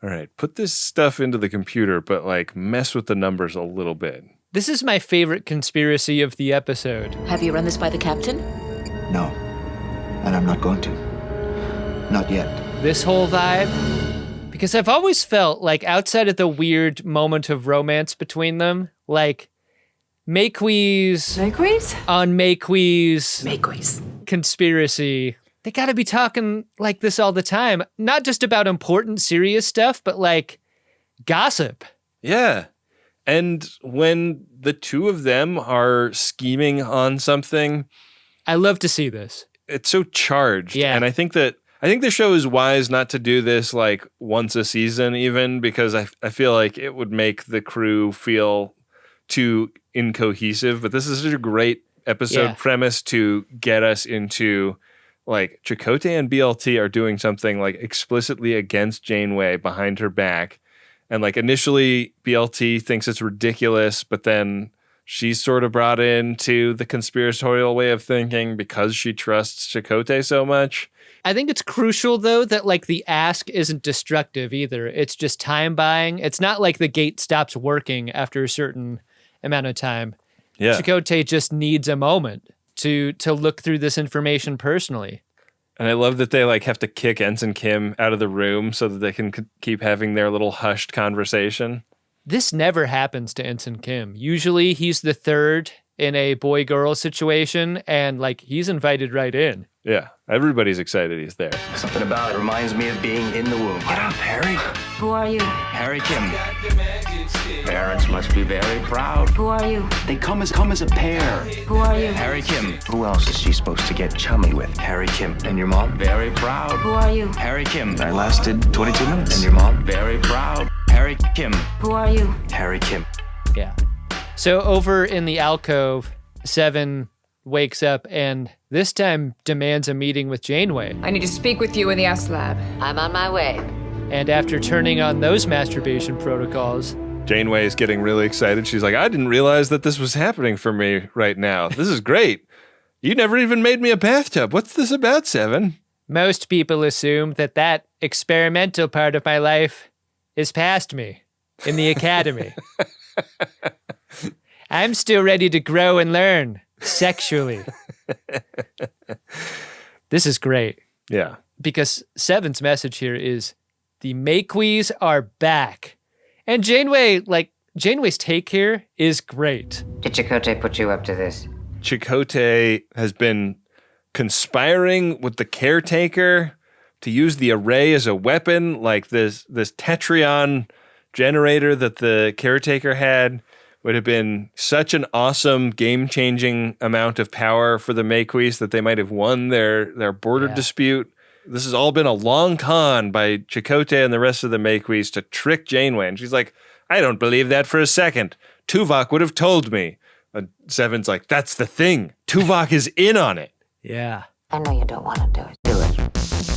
all right, put this stuff into the computer, but, like, mess with the numbers a little bit. This is my favorite conspiracy of the episode. Have you run this by the captain? No. And I'm not going to. Not yet. This whole vibe? Because I've always felt like outside of the weird moment of romance between them, like Maquis on Maquis conspiracy, they gotta be talking like this all the time. Not just about important, serious stuff, but like gossip. Yeah. And when the two of them are scheming on something, I love to see this. It's so charged. Yeah. And I think the show is wise not to do this like once a season even, because I feel like it would make the crew feel too incohesive. But this is such a great episode premise to get us into like Chakotay and BLT are doing something like explicitly against Janeway behind her back. And like initially BLT thinks it's ridiculous, but then she's sort of brought into the conspiratorial way of thinking because she trusts Chakotay so much. I think it's crucial, though, that like the ask isn't destructive either. It's just time buying. It's not like the gate stops working after a certain amount of time. Yeah. Chakotay just needs a moment to look through this information personally. And I love that they like have to kick Ensign Kim out of the room so that they can keep having their little hushed conversation. This never happens to Ensign Kim. Usually he's the third in a boy-girl situation, and like he's invited right in. Yeah, everybody's excited he's there. Something about it reminds me of being in the womb. Get up, Harry. Who are you? Harry Kim. Parents must be very proud. Who are you? They come as a pair. Who are you? Harry Kim. Who else is she supposed to get chummy with? Harry Kim. And your mom? Very proud. Who are you? Harry Kim. I lasted 22 minutes. And your mom? Very proud. Harry Kim. Who are you? Harry Kim. Yeah. So over in the alcove, Seven wakes up and this time demands a meeting with Janeway. I need to speak with you in the S lab. I'm on my way. And after turning on those masturbation protocols, Janeway is getting really excited. She's like, I didn't realize that this was happening for me right now. This is great. You never even made me a bathtub. What's this about, Seven? Most people assume that experimental part of my life is past me in the academy. I'm still ready to grow and learn sexually. This is great. Yeah. Because Seven's message here is the Maquis are back. And Janeway's take here is great. Did Chakotay put you up to this? Chakotay has been conspiring with the caretaker to use the array as a weapon, like this Tetrion generator that the caretaker had would have been such an awesome, game-changing amount of power for the Maquis that they might have won their border dispute. This has all been a long con by Chakotay and the rest of the Maquis to trick Janeway. And she's like, I don't believe that for a second. Tuvok would have told me. And Seven's like, that's the thing. Tuvok is in on it. Yeah. I know you don't want to do it. Do it.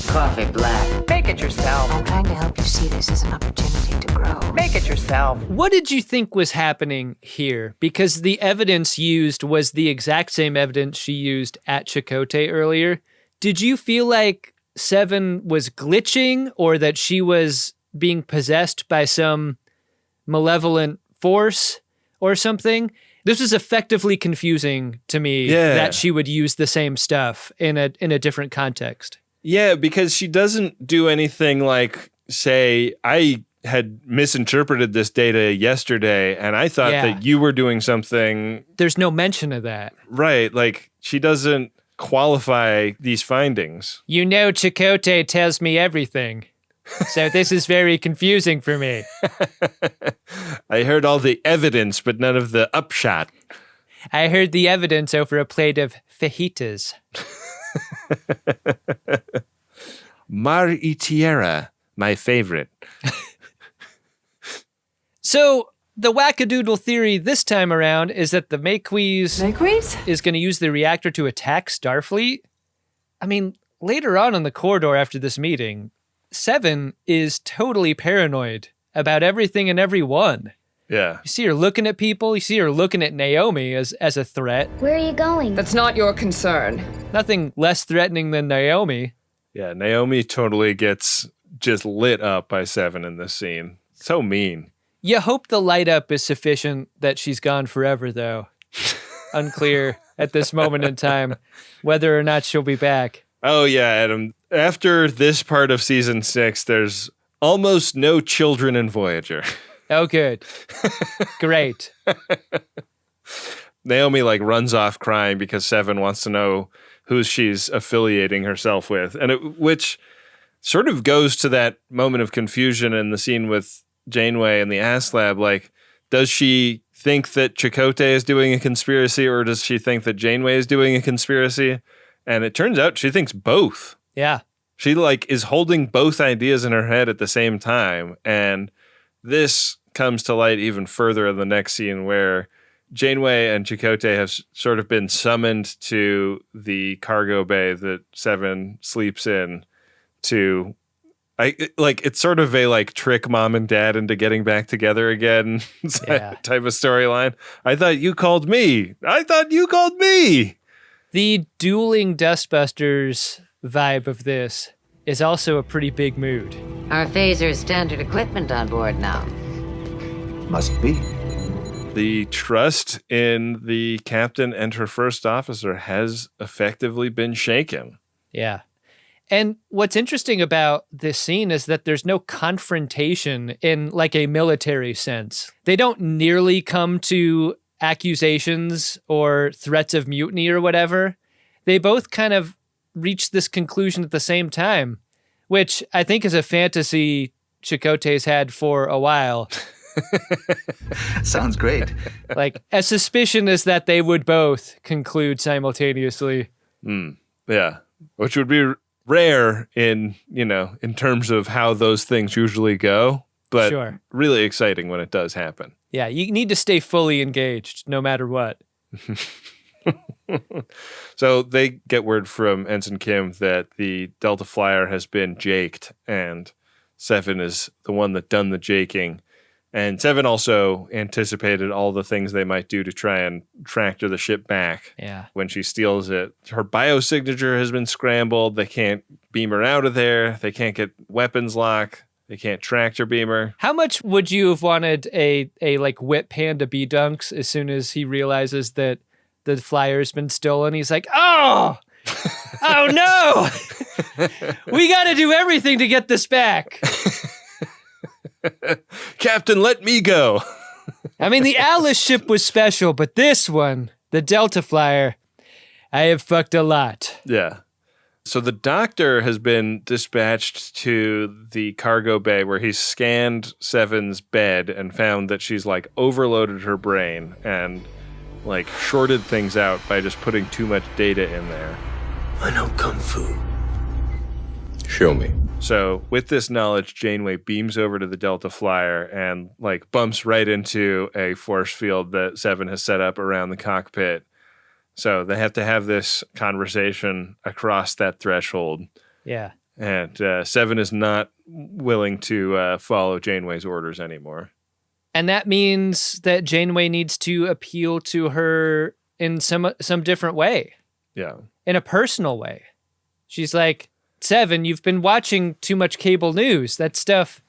Coffee black. Make it yourself. I'm trying to help you see this as an opportunity to grow. Make it yourself. What did you think was happening here? Because the evidence used was the exact same evidence she used at Chakotay earlier. Did you feel like Seven was glitching or that she was being possessed by some malevolent force or something? This was effectively confusing to me that she would use the same stuff in a different context. Yeah, because she doesn't do anything like say, I had misinterpreted this data yesterday and I thought that you were doing something. There's no mention of that. Right. Like she doesn't qualify these findings. You know, Chakotay tells me everything. So this is very confusing for me. I heard all the evidence, but none of the upshot. I heard the evidence over a plate of fajitas. Mar y Tierra, my favorite. So the wackadoodle theory this time around is that the Maquis is going to use the reactor to attack Starfleet. I mean, later on in the corridor after this meeting, Seven is totally paranoid about everything and everyone. Yeah. You see her looking at people. You see her looking at Naomi as a threat. Where are you going? That's not your concern. Nothing less threatening than Naomi. Yeah, Naomi totally gets just lit up by Seven in this scene. So mean. You hope the light up is sufficient that she's gone forever, though. Unclear at this moment in time whether or not she'll be back. Oh, yeah, Adam. After this part of season 6, there's almost no children in Voyager. Oh, good. Great. Naomi runs off crying because Seven wants to know who she's affiliating herself with. And which sort of goes to that moment of confusion in the scene with Janeway and the Ass Lab. Does she think that Chakotay is doing a conspiracy or does she think that Janeway is doing a conspiracy? And it turns out she thinks both. Yeah. She is holding both ideas in her head at the same time. And this comes to light even further in the next scene where Janeway and Chakotay have sort of been summoned to the cargo bay that Seven sleeps in to, it's sort of a trick mom and dad into getting back together again type of storyline. I thought you called me. I thought you called me. The dueling Dustbusters vibe of this is also a pretty big mood. Our phaser is standard equipment on board now. Must be. The trust in the captain and her first officer has effectively been shaken. Yeah. And what's interesting about this scene is that there's no confrontation in a military sense. They don't nearly come to accusations or threats of mutiny or whatever. They both kind of reach this conclusion at the same time, which I think is a fantasy Chakotay's had for a while. Sounds great. A suspicion is that they would both conclude simultaneously. Yeah. Which would be rare in terms of how those things usually go, but really exciting when it does happen. Yeah, you need to stay fully engaged no matter what. So they get word from Ensign Kim that the Delta Flyer has been jaked and Seven is the one that done the jaking. And Seven also anticipated all the things they might do to try and tractor the ship back when she steals it. Her biosignature has been scrambled. They can't beam her out of there. They can't get weapons lock. They can't tractor beam her. How much would you have wanted a whip Panda B-Dunks as soon as he realizes that the flyer's been stolen? He's like, oh no! We got to do everything to get this back. Captain, let me go. I mean, the Alice ship was special, but this one, the Delta Flyer, I have fucked a lot. Yeah. So the doctor has been dispatched to the cargo bay where he scanned Seven's bed and found that she's like overloaded her brain and like shorted things out by just putting too much data in there. I know Kung Fu. Show me. So with this knowledge, Janeway beams over to the Delta Flyer and like bumps right into a force field that Seven has set up around the cockpit. So they have to have this conversation across that threshold. Yeah. And Seven is not willing to follow Janeway's orders anymore. And that means that Janeway needs to appeal to her in some different way. Yeah. In a personal way. She's like, Seven, you've been watching too much cable news. That stuff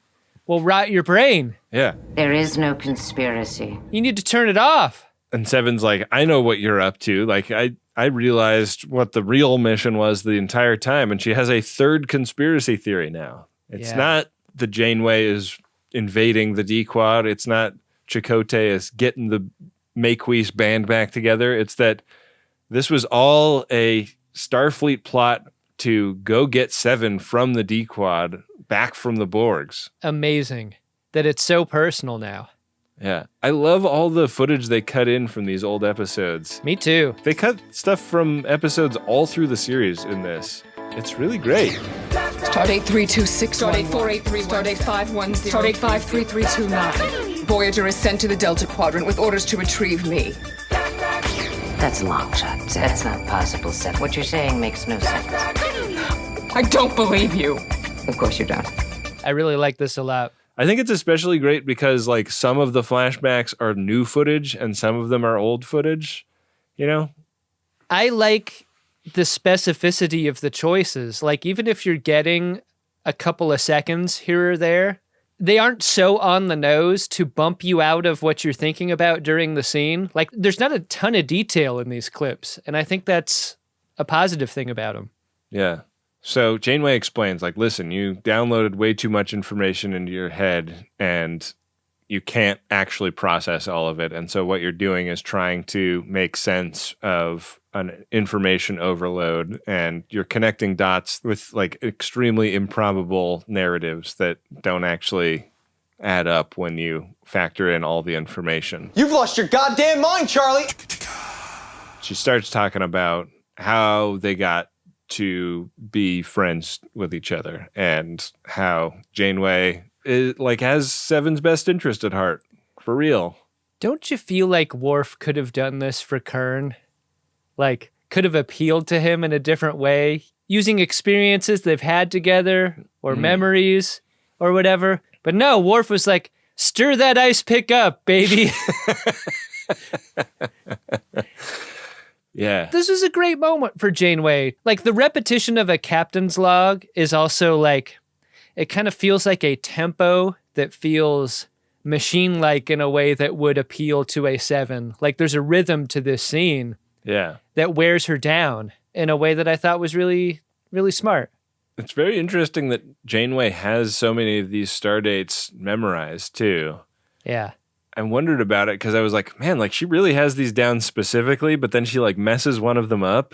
will rot your brain. Yeah. There is no conspiracy. You need to turn it off. And Seven's like, I know what you're up to. Like, I realized what the real mission was the entire time. And she has a third conspiracy theory now. It's not the Janeway is invading the D-Quad. It's not Chakotay is getting the Maquis band back together. It's that this was all a Starfleet plot to go get Seven from the D-Quad back from the Borgs. Amazing that it's so personal now. Yeah. I love all the footage they cut in from these old episodes. Me too. They cut stuff from episodes all through the series in this. It's really great. Stardate 326. Stardate 4831. Stardate 510. Stardate 53329. Voyager is sent to the Delta Quadrant with orders to retrieve me. That's a long shot. That's not possible, Seth. What you're saying makes no sense. I don't believe you. Of course you don't. I really like this a lot. I think it's especially great because like some of the flashbacks are new footage and some of them are old footage, you know? I like the specificity of the choices. Like even if you're getting a couple of seconds here or there, they aren't so on the nose to bump you out of what you're thinking about during the scene. Like there's not a ton of detail in these clips. And I think that's a positive thing about them. Yeah. So Janeway explains, like, listen, you downloaded way too much information into your head and you can't actually process all of it. And so what you're doing is trying to make sense of an information overload and you're connecting dots with like extremely improbable narratives that don't actually add up when you factor in all the information. You've lost your goddamn mind, Charlie. She starts talking about how they got to be friends with each other and how Janeway is, like has Seven's best interest at heart. For real. Don't you feel like Worf could have done this for Kern? Like, could have appealed to him in a different way, using experiences they've had together or memories or whatever. But no, Worf was like, stir that ice pick up, baby. Yeah. This was a great moment for Janeway. Like the repetition of a captain's log is also like, it kind of feels like a tempo that feels machine-like in a way that would appeal to a Seven. Like there's a rhythm to this scene that wears her down in a way that I thought was really, really smart. It's very interesting that Janeway has so many of these star dates memorized too. Yeah. I wondered about it because I was like, man, like she really has these down specifically, but then she like messes one of them up.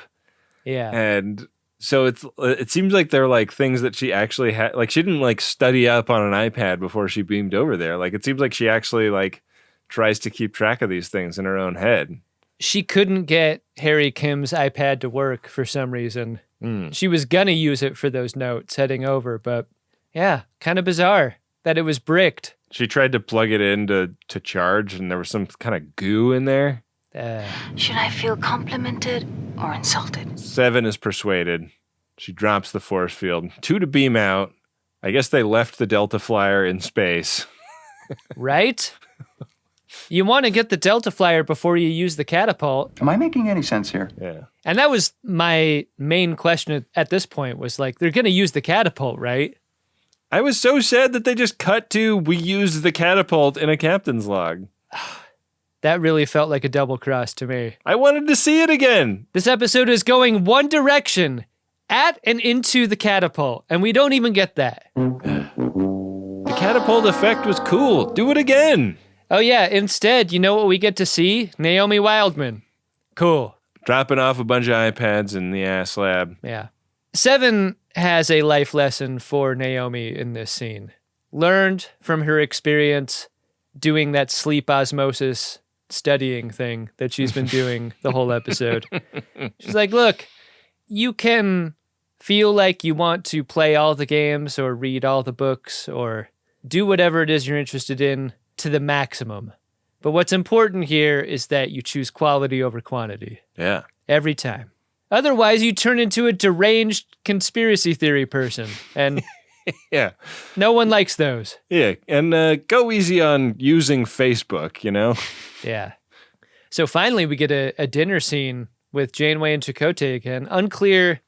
Yeah. And so it seems like they're like things that she actually had, like she didn't like study up on an iPad before she beamed over there. Like it seems like she actually like tries to keep track of these things in her own head. She couldn't get Harry Kim's iPad to work for some reason. She was gonna use it for those notes heading over, but yeah, kind of bizarre that it was bricked. She tried to plug it in to charge, and there was some kind of goo in there. Should I feel complimented or insulted? Seven is persuaded. She drops the force field. 2 to beam out. I guess they left the Delta Flyer in space. Right? You want to get the Delta Flyer before you use the catapult. Am I making any sense here? Yeah. And that was my main question at this point was like, they're going to use the catapult, right? I was so sad that they just cut to, we used the catapult in a captain's log. That really felt like a double cross to me. I wanted to see it again. This episode is going one direction, at and into the catapult, and we don't even get that. The catapult effect was cool. Do it again. Oh yeah, instead, you know what we get to see? Naomi Wildman. Cool. dropping off a bunch of iPads in the ass lab. Yeah. 7 has a life lesson for Naomi in this scene. Learned from her experience doing that sleep osmosis studying thing that she's been doing the whole episode. She's like, look, you can feel like you want to play all the games or read all the books or do whatever it is you're interested in to the maximum. But what's important here is that you choose quality over quantity. Yeah. Every time. Otherwise, you turn into a deranged conspiracy theory person. And yeah, no one likes those. Yeah, and go easy on using Facebook, you know? Yeah. So finally, we get a dinner scene with Janeway and Chakotay again. Unclear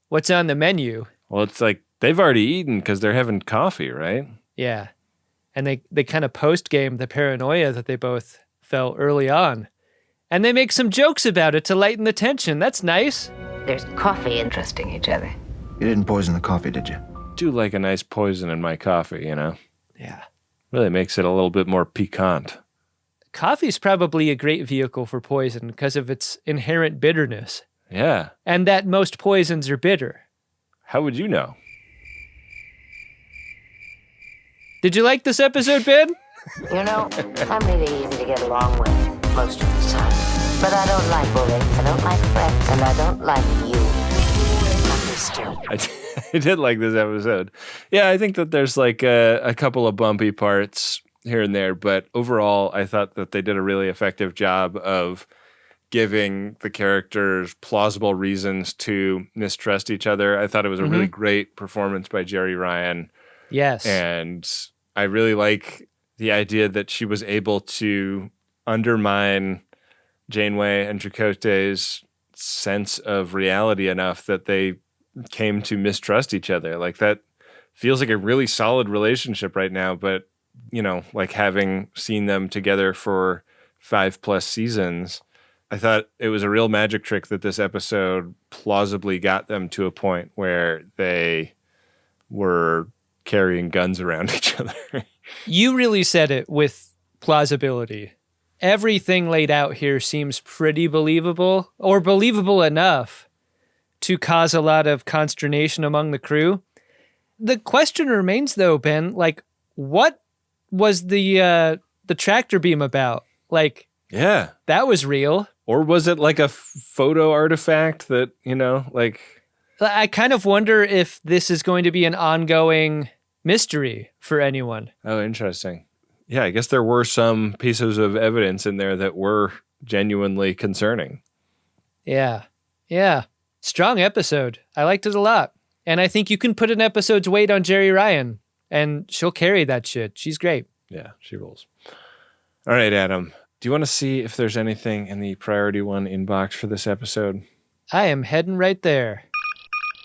what's on the menu. Well, it's like they've already eaten because they're having coffee, right? Yeah. And they kind of post-game the paranoia that they both felt early on. And they make some jokes about it to lighten the tension. That's nice. There's coffee interesting each other. You didn't poison the coffee, did you? Do like a nice poison in my coffee, you know? Yeah. Really makes it a little bit more piquant. Coffee's probably a great vehicle for poison because of its inherent bitterness. Yeah. And that most poisons are bitter. How would you know? Did you like this episode, Ben? You know, I'm really easy to get along with most of the time. But I don't like bullying, I don't like threats, and I don't like you. I did like this episode. Yeah, I think that there's like a couple of bumpy parts here and there, but overall, I thought that they did a really effective job of giving the characters plausible reasons to mistrust each other. I thought it was a really great performance by Jerry Ryan. Yes. And I really like the idea that she was able to undermine Janeway and Chakotay's sense of reality enough that they came to mistrust each other. Like that feels like a really solid relationship right now, but you know, like having seen them together for 5+ seasons, I thought it was a real magic trick that this episode plausibly got them to a point where they were carrying guns around each other. You really said it with plausibility. Everything laid out here seems pretty believable, or believable enough to cause a lot of consternation among the crew. The question remains, though, Ben, like, what was the tractor beam about? Like, yeah, that was real. Or was it like a photo artifact that, you know, like... I kind of wonder if this is going to be an ongoing mystery for anyone. Oh, interesting. Yeah, I guess there were some pieces of evidence in there that were genuinely concerning. Yeah. Yeah. Strong episode. I liked it a lot. And I think you can put an episode's weight on Jerry Ryan, and she'll carry that shit. She's great. Yeah, she rules. All right, Adam. Do you want to see if there's anything in the Priority 1 inbox for this episode? I am heading right there.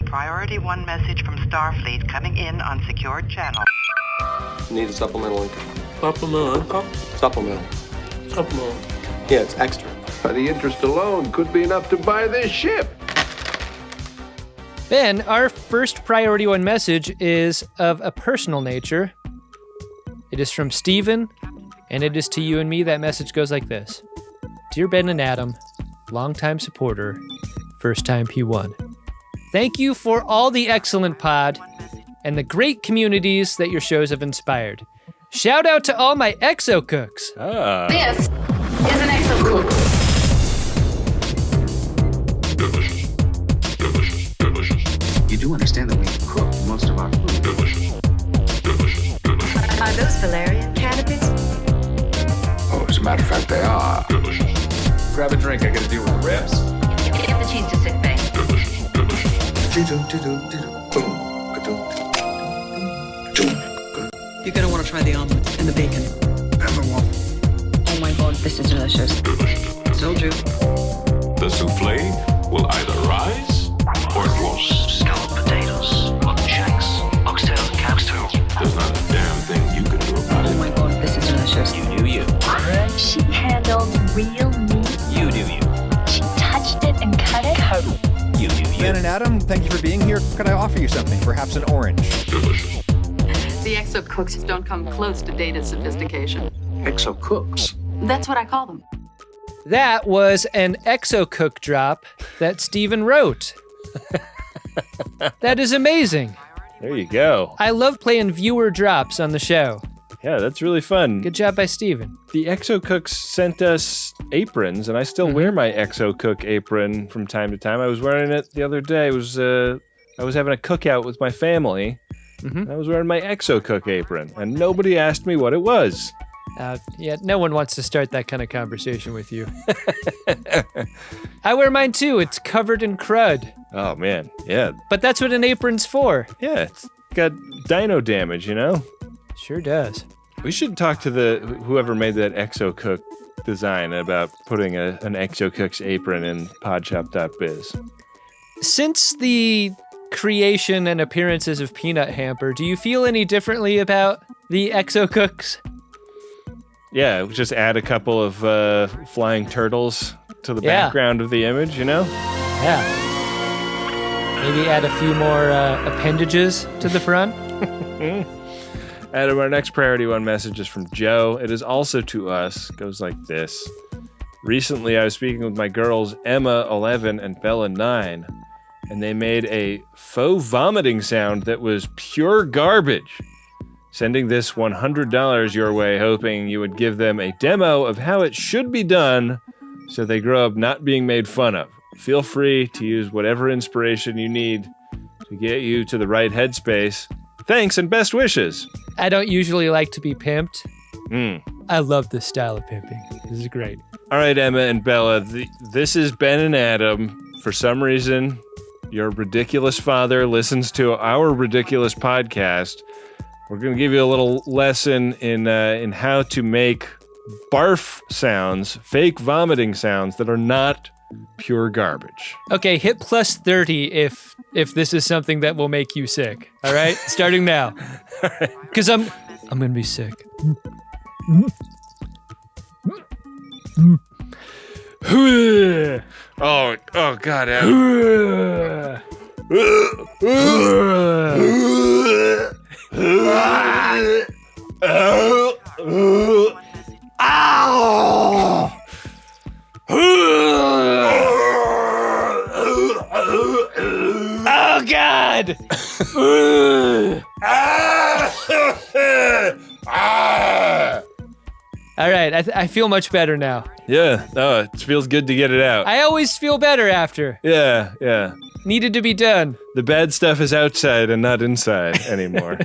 Priority 1 message from Starfleet coming in on secured channel. Need a supplemental income. Supplemental. Yeah, it's extra. The interest alone could be enough to buy this ship. Ben, our first Priority 1 message is of a personal nature. It is from Steven, and it is to you and me. That message goes like this. Dear Ben and Adam, longtime supporter, first time P1. Thank you for all the excellent pod and the great communities that your shows have inspired. Shout out to all my exo cooks. This is an exo cook. You do understand that we cook most of our food. Are those valerian canapes? Oh, as a matter of fact, they are. Grab a drink, I gotta deal with the ribs. Get the cheese to sick bay. You're gonna want to try the omelet and the bacon. And the waffle. Oh my god, this is delicious. Told you. The souffle will either rise or it won't. Scalloped potatoes, mutton shanks, oxtails and calf's tails. There's not a damn thing you can do about Oh it. my god, this is delicious. You do you. She handled real meat. You do you. She touched it and cut it. You do you. Ben and Adam, thank you for being here. Could I offer you something? Perhaps an orange? The exo cooks don't come close to data sophistication. Exo cooks. That's what I call them. That was an ExoCook drop that Steven wrote. That is amazing. There you go. I love playing viewer drops on the show. Yeah, that's really fun. Good job by Steven. The ExoCooks sent us aprons, and I still wear my ExoCook apron from time to time. I was wearing it the other day. I was having a cookout with my family. I was wearing my ExoCook apron, and nobody asked me what it was. Yeah, no one wants to start that kind of conversation with you. I wear mine too. It's covered in crud. Oh, man. Yeah. But that's what an apron's for. Yeah, it's got dino damage, you know? Sure does. We should talk to whoever made that ExoCook design about putting an ExoCook's apron in podshop.biz. Since the creation and appearances of Peanut Hamper, do you feel any differently about the ExoCooks? Yeah, just add a couple of flying turtles to the background of the image, you know? Yeah. Maybe add a few more appendages to the front. Adam, our next Priority 1 message is from Joe. It is also to us. It goes like this. Recently, I was speaking with my girls, Emma, 11, and Bella, 9, and they made a faux vomiting sound that was pure garbage. Sending this $100 your way, hoping you would give them a demo of how it should be done so they grow up not being made fun of. Feel free to use whatever inspiration you need to get you to the right headspace. Thanks and best wishes. I don't usually like to be pimped. I love this style of pimping. This is great. All right, Emma and Bella, this is Ben and Adam. For some reason, your ridiculous father listens to our ridiculous podcast. We're going to give you a little lesson in how to make barf sounds, fake vomiting sounds that are not pure garbage. Okay, hit plus 30 if this is something that will make you sick. All right, starting now. Because I'm gonna be sick. Oh God, Adam. Oh God! All right, I feel much better now. Yeah, it feels good to get it out. I always feel better after. Yeah. Needed to be done. The bad stuff is outside and not inside anymore.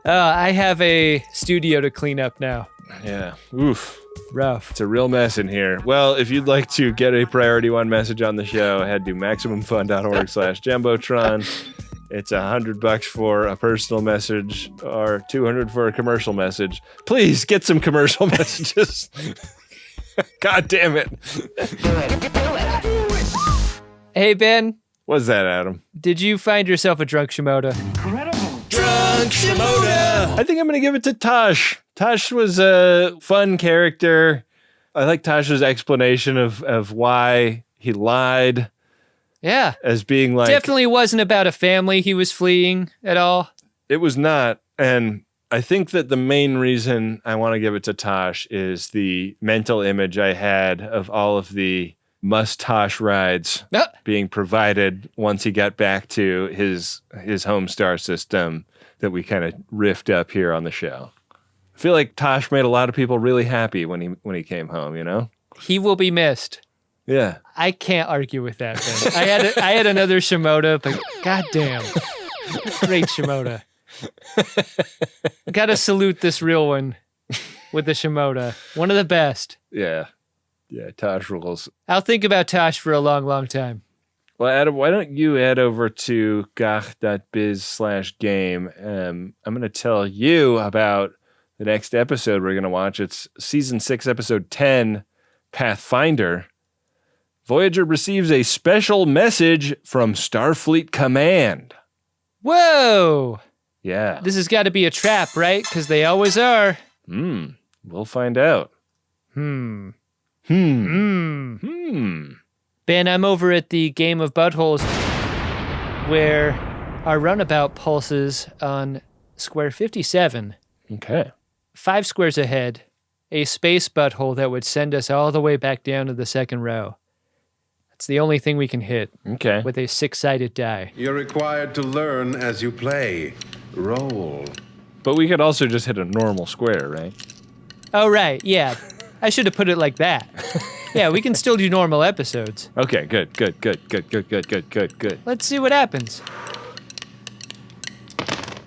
I have a studio to clean up now. Yeah. Oof. Rough. It's a real mess in here. Well, if you'd like to get a Priority 1 message on the show, head to MaximumFun.org/Jumbotron. It's $100 for a personal message or $200 for a commercial message. Please get some commercial messages. God damn it. Hey, Ben. What's that, Adam? Did you find yourself a drunk Shimoda? Incredible. Drunk Shimoda. I think I'm going to give it to Tash. Tash was a fun character. I like Tash's explanation of why he lied. Yeah. As being like... Definitely wasn't about a family he was fleeing at all. It was not. And I think that the main reason I want to give it to Tash is the mental image I had of all of the must-Tosh rides being provided once he got back to his home star system that we kind of riffed up here on the show. I feel like Tash made a lot of people really happy when he came home, you know? He will be missed. Yeah. I can't argue with that, Ben. I had another Shimoda, but goddamn. Great Shimoda. Gotta salute this real one with the Shimoda. One of the best. Yeah. Yeah, Tash rules. I'll think about Tash for a long, long time. Well, Adam, why don't you head over to gach.biz/game. I'm going to tell you about the next episode we're going to watch. It's Season 6, Episode 10, Pathfinder. Voyager receives a special message from Starfleet Command. Whoa! Yeah. This has got to be a trap, right? Because they always are. We'll find out. Ben, I'm over at the Game of Buttholes where our runabout pulses on square 57. Okay. 5 squares ahead. a space butthole that would send us all the way back down to the second row. That's the only thing we can hit. Okay. With a 6-sided die. You're required to learn as you play. Roll. But we could also just hit a normal square, right? Oh, right. Yeah. I should have put it like that. Yeah, we can still do normal episodes. Okay, good. Let's see what happens.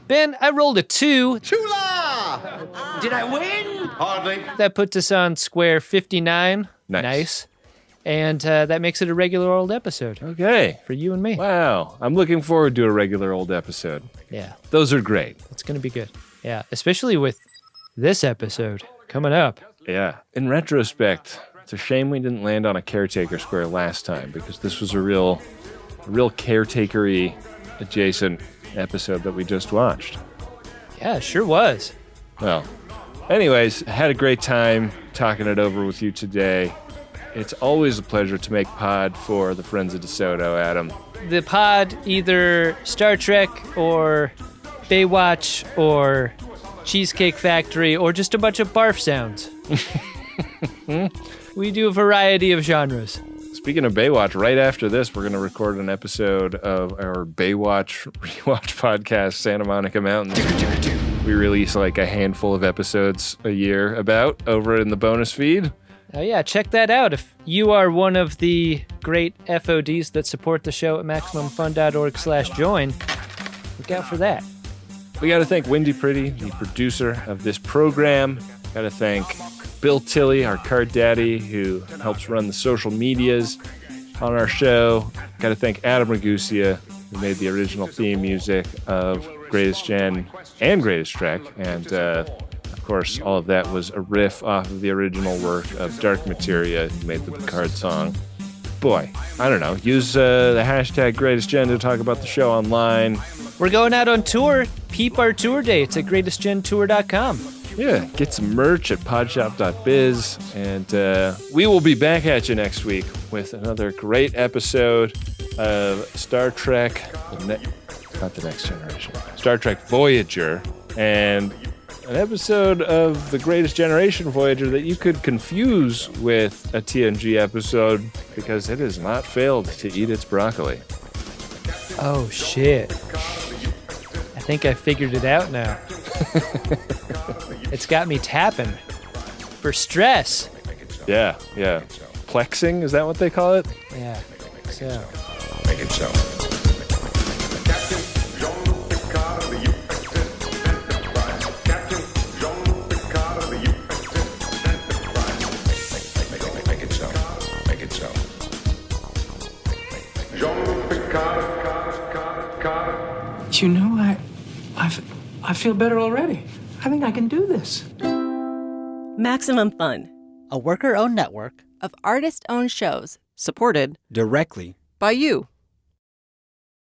Ben, I rolled a 2. Chula! Did I win? Hardly. That puts us on square 59. Nice. And that makes it a regular old episode. Okay. For you and me. Wow. I'm looking forward to a regular old episode. Yeah. Those are great. It's going to be good. Yeah, especially with this episode coming up. Yeah. In retrospect, it's a shame we didn't land on a caretaker square last time, because this was a real caretaker-y adjacent episode that we just watched. Yeah, it sure was. Well, anyways, I had a great time talking it over with you today. It's always a pleasure to make pod for the Friends of DeSoto, Adam. The pod, either Star Trek or Baywatch or Cheesecake Factory or just a bunch of barf sounds. We do a variety of genres. Speaking of Baywatch, right after this, we're going to record an episode of our Baywatch rewatch podcast, Santa Monica Mountains. We release like a handful of episodes a year over in the bonus feed. Oh yeah, check that out. If you are one of the great FODs that support the show at MaximumFun.org/join, look out for that. We got to thank Wendy Pretty, the producer of this program. Got to thank Bill Tilley, our card daddy, who helps run the social medias on our show. Got to thank Adam Ragusia, who made the original theme music of Greatest Gen and Greatest Trek. And, of course, all of that was a riff off of the original work of Dark Materia, who made the Picard song. Boy, I don't know. Use the hashtag Greatest Gen to talk about the show online. We're going out on tour. Peep our tour dates at greatestgentour.com. Yeah, get some merch at podshop.biz, and we will be back at you next week with another great episode of Star Trek, not the Next Generation, Star Trek Voyager, and an episode of the Greatest Generation Voyager that you could confuse with a TNG episode because it has not failed to eat its broccoli. Oh, shit. I think I figured it out now. It's got me tapping for stress. Yeah. Plexing, is that what they call it? Yeah, I think so. Make it so. You know, I feel better already. I think I can do this. Maximum Fun, a worker-owned network of artist-owned shows supported directly by you.